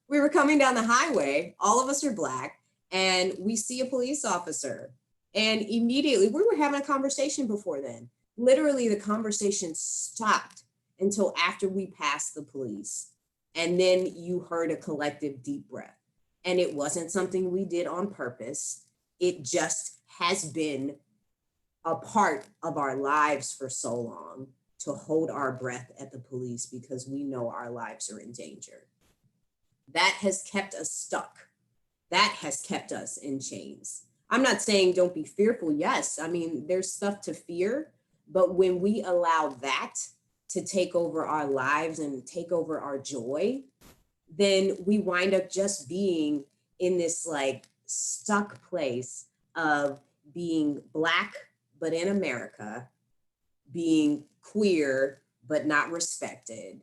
We were coming down the highway. All of us are Black. And we see a police officer. And immediately, we were having a conversation before then. Literally, the conversation stopped until after we passed the police. And then you heard a collective deep breath. And it wasn't something we did on purpose. It just has been a part of our lives for so long to hold our breath at the police because we know our lives are in danger. That has kept us stuck. That has kept us in chains. I'm not saying don't be fearful. Yes, I mean, there's stuff to fear, but when we allow that to take over our lives and take over our joy, then we wind up just being in this like stuck place of being Black, but in America, being queer, but not respected.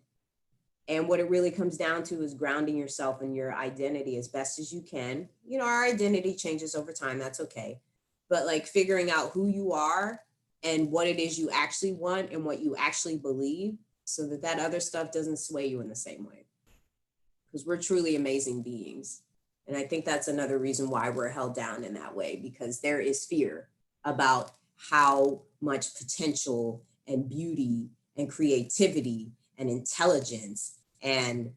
And what it really comes down to is grounding yourself in your identity as best as you can. You know, our identity changes over time, that's okay. But like figuring out who you are and what it is you actually want and what you actually believe so that that other stuff doesn't sway you in the same way. Because we're truly amazing beings. And I think that's another reason why we're held down in that way, because there is fear about how much potential and beauty and creativity and intelligence and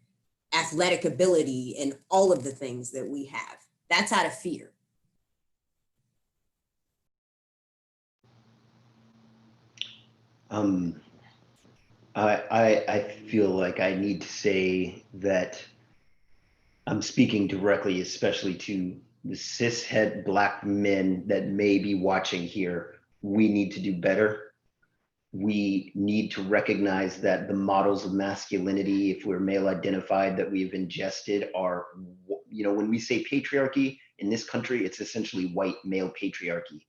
athletic ability and all of the things that we have. That's out of fear. I feel like I need to say that I'm speaking directly, especially to the cishet Black men that may be watching here. We need to do better. We need to recognize that the models of masculinity, if we're male identified, that we've ingested are, you know, when we say patriarchy in this country, it's essentially white male patriarchy.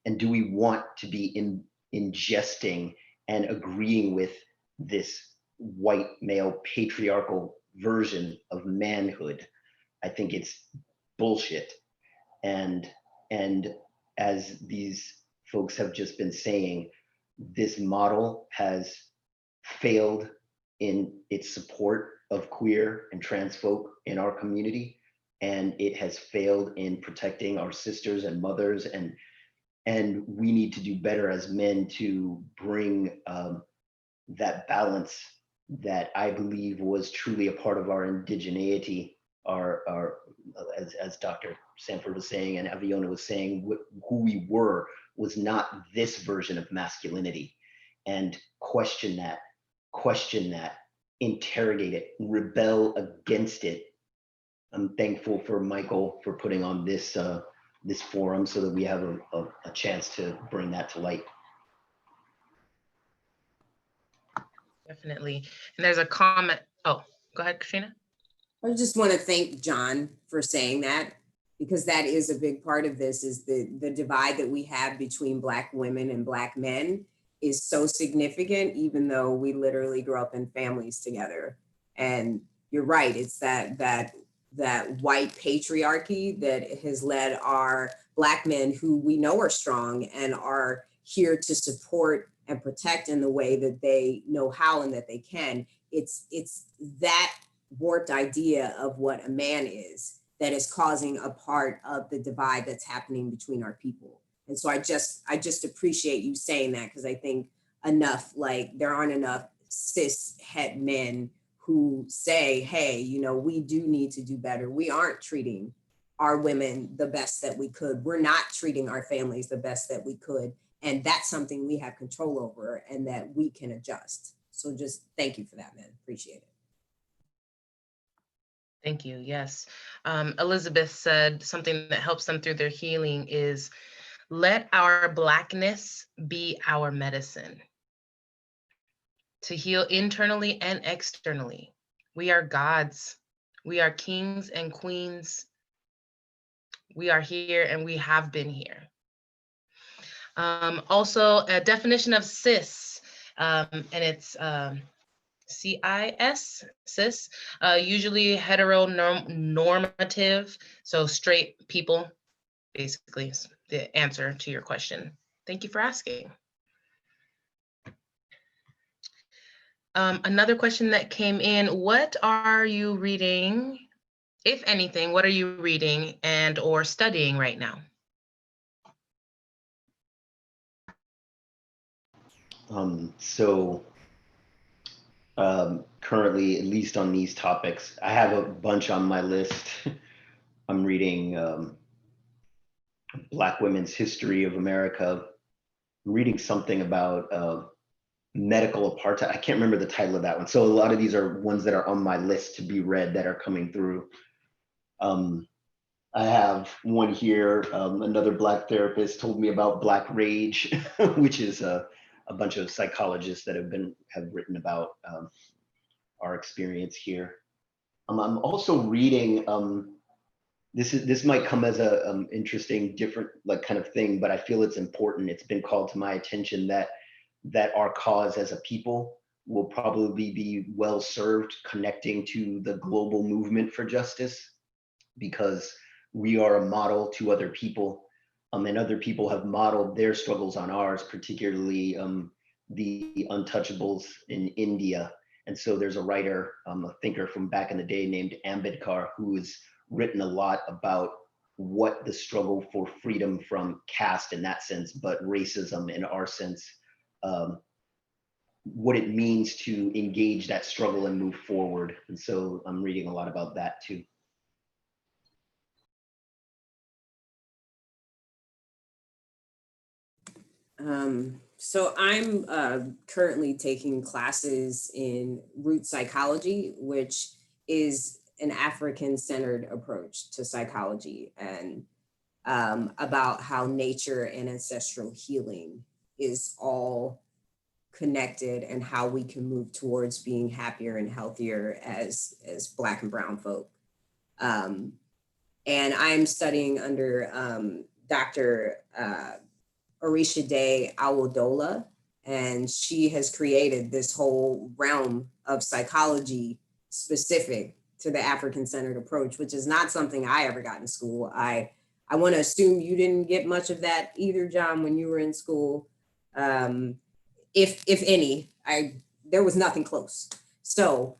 And do we want to be ingesting and agreeing with this white male patriarchal version of manhood? I think it's bullshit. And as these folks have just been saying, this model has failed in its support of queer and trans folk in our community, and it has failed in protecting our sisters and mothers, and we need to do better as men to bring that balance that I believe was truly a part of our indigeneity, our as Dr. Sanford was saying and Aviona was saying, who we were was not this version of masculinity. And question that, interrogate it, rebel against it. I'm thankful for Michael for putting on this this forum so that we have a chance to bring that to light. Definitely. And there's a comment. Oh, go ahead, Katrina. I just want to thank John for saying that, because that is a big part of this, is the divide that we have between Black women and Black men is so significant, even though we literally grew up in families together. And you're right, it's that white patriarchy that has led our Black men, who we know are strong and are here to support and protect in the way that they know how and that they can. It's that warped idea of what a man is that is causing a part of the divide that's happening between our people. And so I just appreciate you saying that, because I think there aren't enough cis het men who say, hey, you know, we do need to do better. We aren't treating our women the best that we could. We're not treating our families the best that we could. And that's something we have control over and that we can adjust. So just thank you for that, man. Appreciate it. Thank you. Yes. Elizabeth said something that helps them through their healing is let our Blackness be our medicine to heal internally and externally. We are gods. We are kings and queens. We are here and we have been here. Also, a definition of cis, and it's CIS, cis, usually heteronormative, so straight people, basically is the answer to your question. Thank you for asking. Another question that came in, what are you reading? If anything, what are you reading and or studying right now? So currently, at least on these topics, I have a bunch on my list. I'm reading Black Women's History of America. I'm reading something about medical apartheid. I can't remember the title of that one. So a lot of these are ones that are on my list to be read that are coming through. I have one here. Another Black therapist told me about Black Rage, which is a bunch of psychologists that have written about our experience here. I'm also reading. This might come as a interesting, different like kind of thing, but I feel it's important. It's been called to my attention that our cause as a people will probably be well served connecting to the global movement for justice, because we are a model to other people, and other people have modeled their struggles on ours, particularly the untouchables in India. And so there's a writer, a thinker from back in the day named Ambedkar, who has written a lot about what the struggle for freedom from caste in that sense, but racism in our sense, what it means to engage that struggle and move forward. And so I'm reading a lot about that too. So I'm currently taking classes in root psychology, which is an African-centered approach to psychology, and about how nature and ancestral healing is all connected, and how we can move towards being happier and healthier as Black and Brown folk. And I'm studying under Dr. Orisha Day Awodola, and she has created this whole realm of psychology specific to the African-centered approach, which is not something I ever got in school. I want to assume you didn't get much of that either, John, when you were in school. If any, there was nothing close. So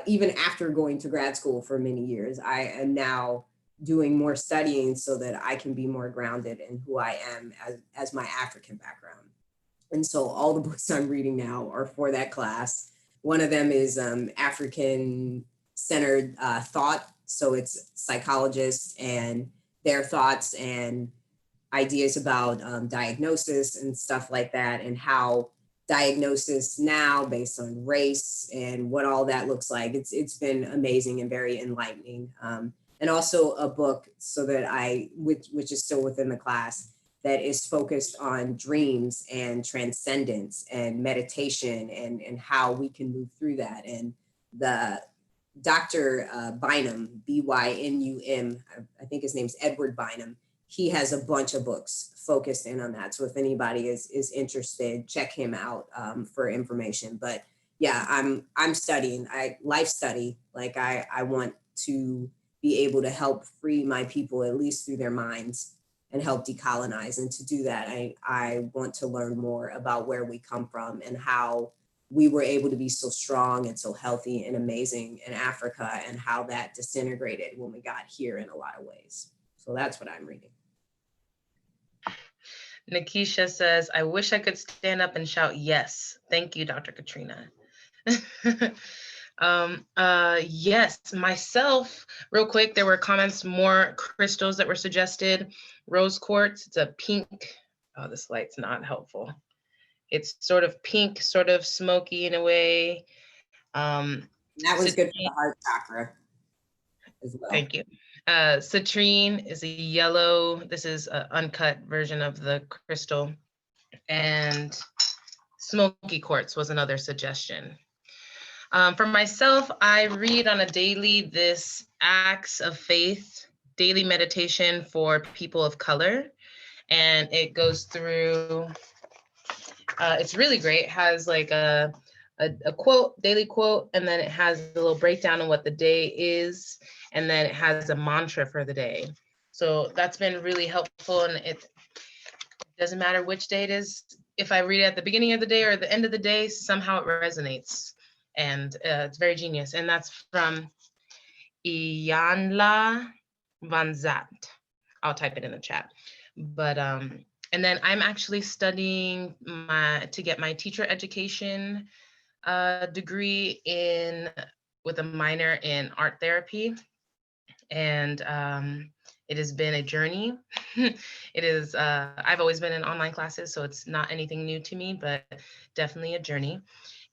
even after going to grad school for many years, I am now doing more studying so that I can be more grounded in who I am as my African background. And so all the books I'm reading now are for that class. One of them is African-centered thought. So it's psychologists and their thoughts and ideas about diagnosis and stuff like that, and how diagnosis now based on race and what all that looks like. It's been amazing and very enlightening. And also a book so that which is still within the class, that is focused on dreams and transcendence and meditation and how we can move through that. And the Dr. Bynum, B-Y-N-U-M, I think his name's Edward Bynum. He has a bunch of books focused in on that. So if anybody is interested, check him out for information. But yeah, I'm studying, life study. Like I want to be able to help free my people, at least through their minds, and help decolonize. And to do that, I want to learn more about where we come from and how we were able to be so strong and so healthy and amazing in Africa, and how that disintegrated when we got here in a lot of ways. So that's what I'm reading. Nikisha says, I wish I could stand up and shout yes. Thank you, Dr. Katrina. Yes, myself, real quick, there were comments, more crystals that were suggested. Rose quartz, it's a pink. Oh, this light's not helpful. It's sort of pink, sort of smoky in a way. That was good for the heart chakra as well. Thank you. Citrine is a yellow. This is an uncut version of the crystal. And smoky quartz was another suggestion. For myself, I read on a daily this Acts of Faith daily meditation for people of color. And it goes through, it's really great. It has like a quote, daily quote, and then it has a little breakdown of what the day is. And then it has a mantra for the day. So that's been really helpful. And it doesn't matter which day it is. If I read it at the beginning of the day or the end of the day, somehow it resonates. And it's very genius. And that's from Iyanla Van Zant. I'll type it in the chat. But And then I'm actually studying to get my teacher education degree with a minor in art therapy. And it has been a journey. I've always been in online classes, so it's not anything new to me, but definitely a journey.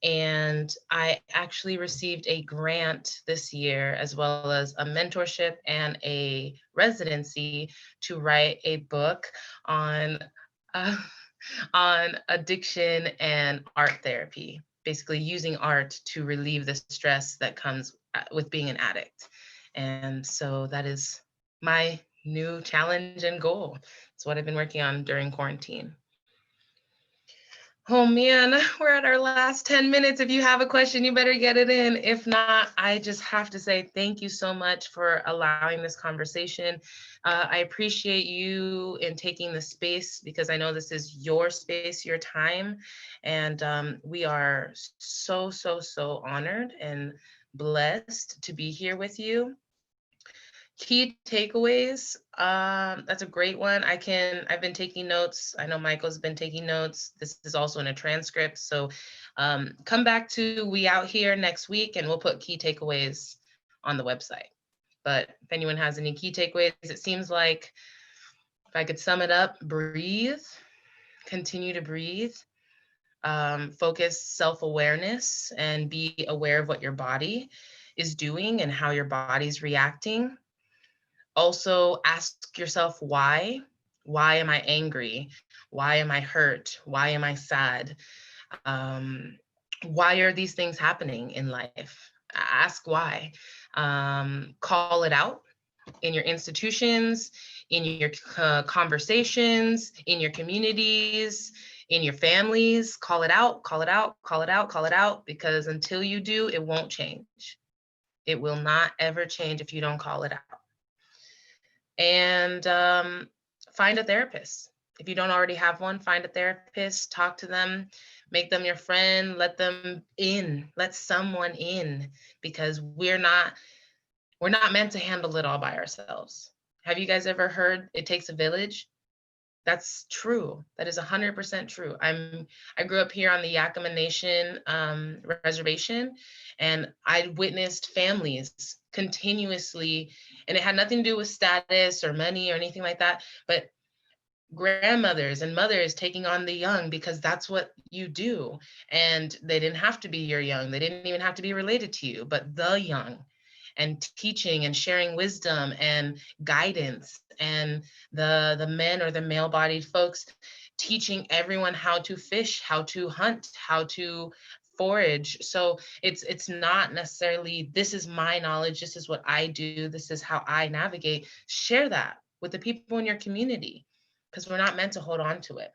And I actually received a grant this year, as well as a mentorship and a residency to write a book on uh, on addiction and art therapy, basically using art to relieve the stress that comes with being an addict. And so that is my new challenge and goal. It's what I've been working on during quarantine. Oh man, we're at our last 10 minutes. If you have a question, you better get it in. If not, I just have to say thank you so much for allowing this conversation. I appreciate you in taking the space, because I know this is your space, your time. And we are so, so, so honored and blessed to be here with you. Key takeaways, that's a great one. I've been taking notes. I know Michael's been taking notes. This is also in a transcript. So come back to We Out Here next week and we'll put key takeaways on the website. But if anyone has any key takeaways, it seems like, if I could sum it up, breathe, continue to breathe, focus self-awareness and be aware of what your body is doing and how your body's reacting. Also ask yourself why. Why am I angry? Why am I hurt? Why am I sad? Why are these things happening in life? Ask why. Call it out in your institutions, in your conversations, in your communities, in your families. Call it out, call it out, call it out, call it out, because until you do, it won't change. It will not ever change if you don't call it out. And find a therapist. If you don't already have one, find a therapist, talk to them, make them your friend, let them in, let someone in, because we're not meant to handle it all by ourselves. Have you guys ever heard it takes a village? That's true. That is 100% true. I grew up here on the Yakima Nation reservation, and I witnessed families continuously, and it had nothing to do with status or money or anything like that, but grandmothers and mothers taking on the young, because that's what you do. And they didn't have to be your young. They didn't even have to be related to you, but the young, and teaching and sharing wisdom and guidance, and the men or the male-bodied folks teaching everyone how to fish, how to hunt, how to forage. So it's not necessarily, this is my knowledge, this is what I do, this is how I navigate. Share that with the people in your community, because we're not meant to hold on to it.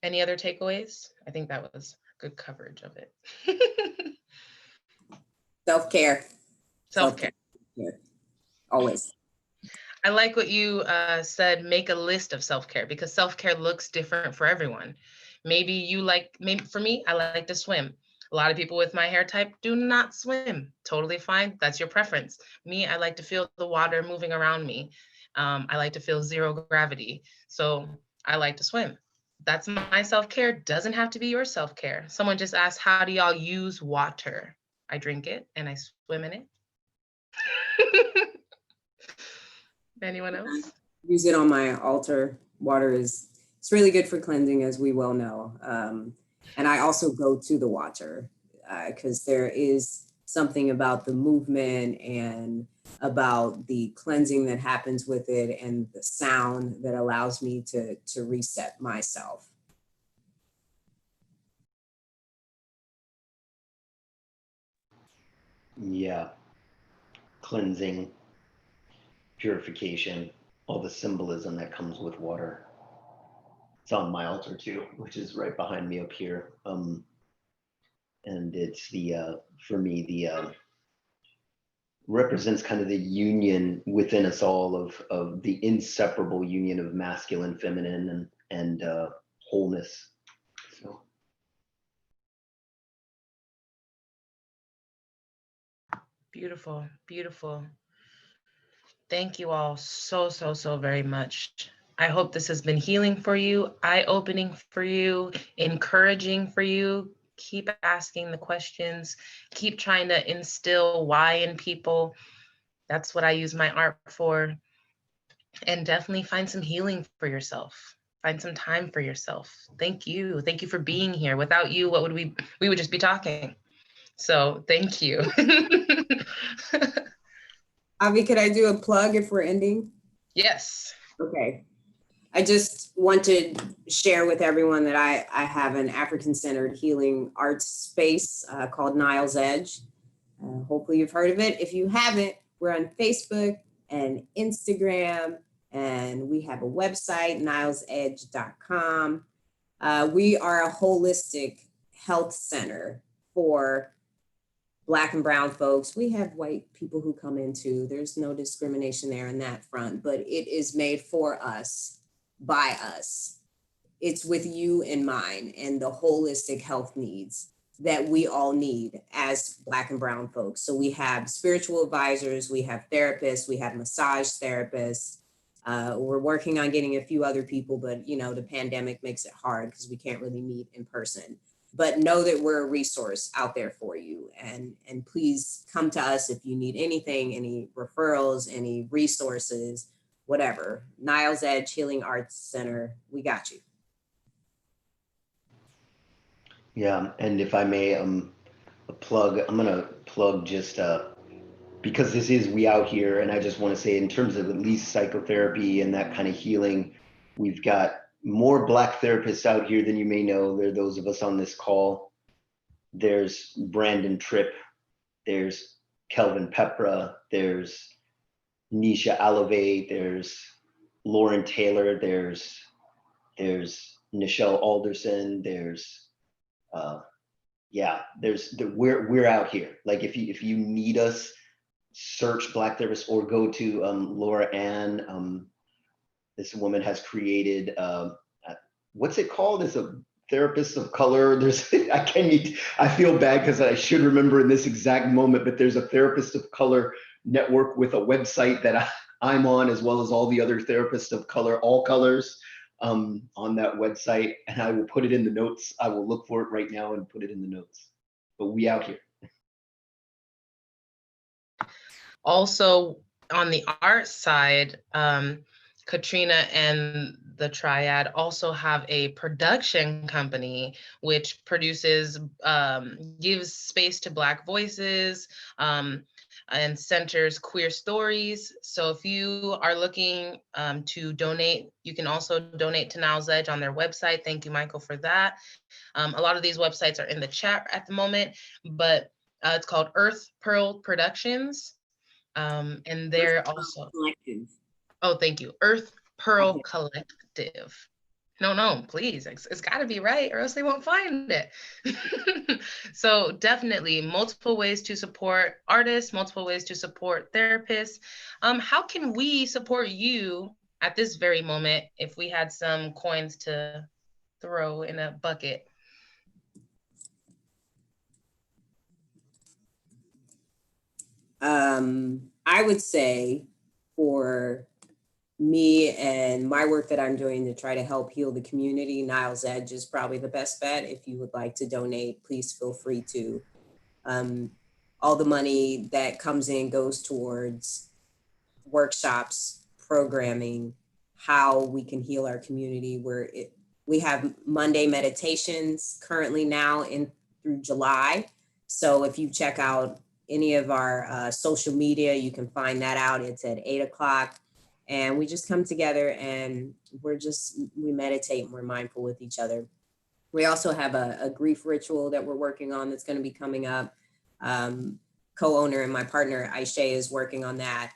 Any other takeaways? I think that was good coverage of it. Self-care. Self-care. Always. I like what you said, make a list of self-care, because self-care looks different for everyone. Maybe for me, I like to swim. A lot of people with my hair type do not swim. Totally fine. That's your preference. Me, I like to feel the water moving around me. I like to feel zero gravity. So I like to swim. That's my self-care. Doesn't have to be your self-care. Someone just asked, how do y'all use water? I drink it and I swim in it. Anyone else? Use it on my altar. Water it's really good for cleansing, as we well know. And I also go to the water because there is something about the movement and about the cleansing that happens with it, and the sound that allows me to reset myself. Yeah. Cleansing, purification, all the symbolism that comes with water. It's on my altar too, which is right behind me up here. And it's for me, represents kind of the union within us all of the inseparable union of masculine, feminine, and wholeness. So. Beautiful, beautiful. Thank you all so, so, so very much I hope this has been healing for you, eye-opening for you, encouraging for you. Keep asking the questions, keep trying to instill why in people. That's what I use my art for. And definitely find some healing for yourself. Find some time for yourself. Thank you. Thank you for being here. Without you, what would we would just be talking. So thank you. Avi, could I do a plug if we're ending? Yes. Okay. I just want to share with everyone that I have an African-centered healing arts space called Nile's Edge. Hopefully you've heard of it. If you haven't, we're on Facebook and Instagram, and we have a website, nilesedge.com. We are a holistic health center for Black and brown folks. We have white people who come in too. There's no discrimination there in that front, but it is made for us, by us. It's with you in mind and the holistic health needs that we all need as Black and brown folks. So we have spiritual advisors, we have therapists, we have massage therapists. We're working on getting a few other people, but you know, the pandemic makes it hard because we can't really meet in person. But know that we're a resource out there for you. And please come to us if you need anything, any referrals, any resources, whatever. Nile's Edge Healing Arts Center, we got you. Yeah, and if I may, plug, I'm gonna plug just because this is We Out Here, and I just want to say, in terms of at least psychotherapy and that kind of healing, we've got more Black therapists out here than you may know. There are those of us on this call. There's Brandon Tripp, there's Kelvin Pepra, there's Nisha Alave, there's Lauren Taylor, there's Nichelle Alderson, there's we're out here. Like if you need us, search Black therapists or go to Laura Ann. This woman has created what's it called? It's a therapist of color. There's I feel bad because I should remember in this exact moment, but there's a therapist of color network with a website that I'm on, as well as all the other therapists of color, all colors, on that website, and I will put it in the notes. I will look for it right now and put it in the notes. But we out here. Also on the art side, Katrina and the Triad also have a production company which produces, gives space to Black voices, and centers queer stories. So if you are looking to donate, you can also donate to Nile's Edge on their website. Thank you, Michael, for that. A lot of these websites are in the chat at the moment, but it's called Earth Pearl Productions. And they're also, oh, thank you, Earth Pearl Collective. No, please, it's gotta be right or else they won't find it. So definitely multiple ways to support artists, multiple ways to support therapists. How can we support you at this very moment if we had some coins to throw in a bucket? I would say for me and my work that I'm doing to try to help heal the community, Nile's Edge is probably the best bet. If you would like to donate, please feel free to. All the money that comes in goes towards workshops, programming, how we can heal our community. We have Monday meditations currently now through July. So if you check out any of our social media, you can find that out. It's at 8 o'clock. And we just come together and we meditate and we're mindful with each other. We also have a grief ritual that we're working on that's going to be coming up. Co-owner and my partner, Aisha, is working on that.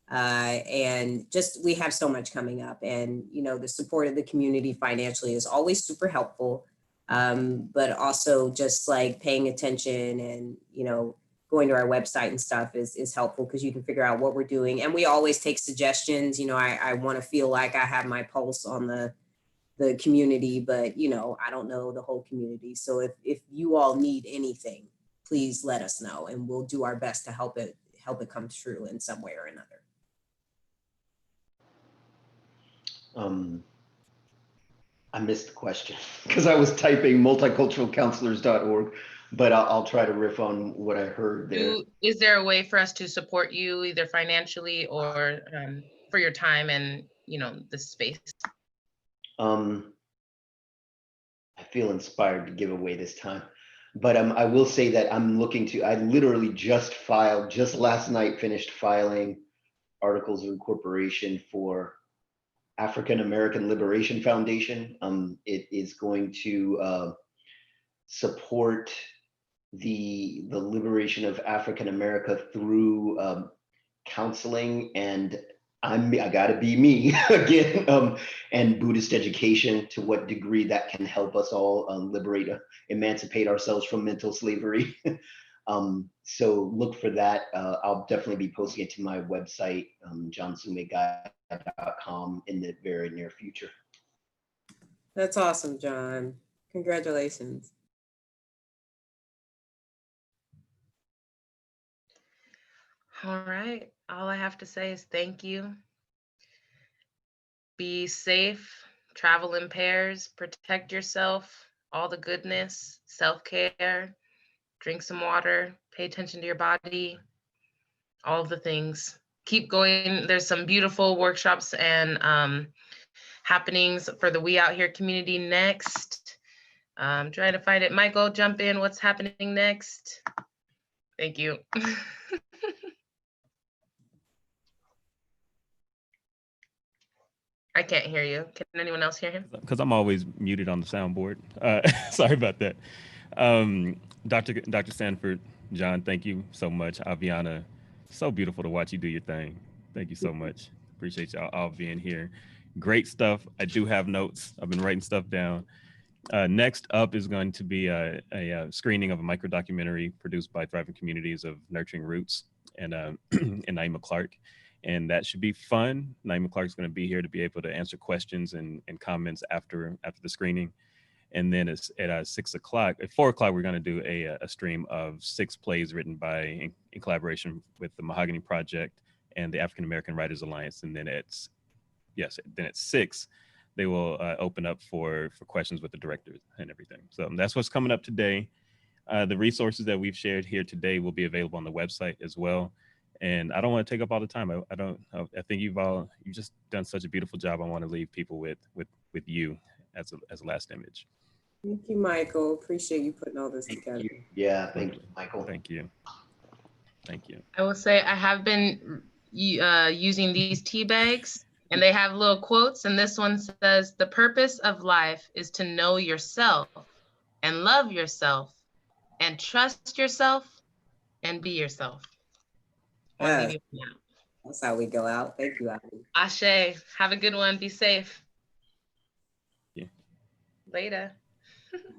And just, we have so much coming up, and, you know, the support of the community financially is always super helpful. But also just like paying attention and, you know, going to our website and stuff is helpful because you can figure out what we're doing. And we always take suggestions. You know, I want to feel like I have my pulse on the community, but, you know, I don't know the whole community. So if you all need anything, please let us know and we'll do our best to help it come true in some way or another. I missed the question because I was typing multiculturalcounselors.org, but I'll try to riff on what I heard there. Is there a way for us to support you either financially or for your time and, you know, the space? I feel inspired to give away this time, but I will say that I literally just last night finished filing articles of incorporation for African American Liberation Foundation. It is going to support the liberation of African America through counseling, and I gotta be me again, and Buddhist education, to what degree that can help us all emancipate ourselves from mental slavery. So look for that. I'll definitely be posting it to my website, johnsumeguy.com, in the very near future. That's awesome, John. Congratulations. All right. All I have to say is thank you. Be safe, travel in pairs, protect yourself, all the goodness, self-care, drink some water, pay attention to your body, all of the things. Keep going. There's some beautiful workshops and happenings for the We Out Here community next. I'm trying to find it. Michael, jump in. What's happening next? Thank you. I can't hear you. Can anyone else hear him? Because I'm always muted on the soundboard. Sorry about that. Dr. Sanford, John, thank you so much. Aviana, so beautiful to watch you do your thing. Thank you so much. Appreciate y'all all being here. Great stuff. I do have notes. I've been writing stuff down. Next up is going to be a screening of a micro documentary produced by Thriving Communities of Nurturing Roots and Naima Clark. And that should be fun. Naima Clark's going to be here to be able to answer questions and comments after the screening. And then it's at 6 o'clock. At 4 o'clock, we're going to do a stream of 6 plays written by in collaboration with the Mahogany Project and the African American Writers Alliance. And then at 6, they will open up for questions with the directors and everything. So that's what's coming up today. The resources that we've shared here today will be available on the website as well. And I don't want to take up all the time. I think you've just done such a beautiful job. I want to leave people with you as a last image. Thank you, Michael. Appreciate you putting all this together. Yeah, thank you, Michael. Thank you. Thank you. I will say I have been using these tea bags, and they have little quotes, and this one says, "The purpose of life is to know yourself and love yourself and trust yourself and be yourself." That's how we go out. Thank you, Abby. Ashe, have a good one. Be safe. Yeah. Later.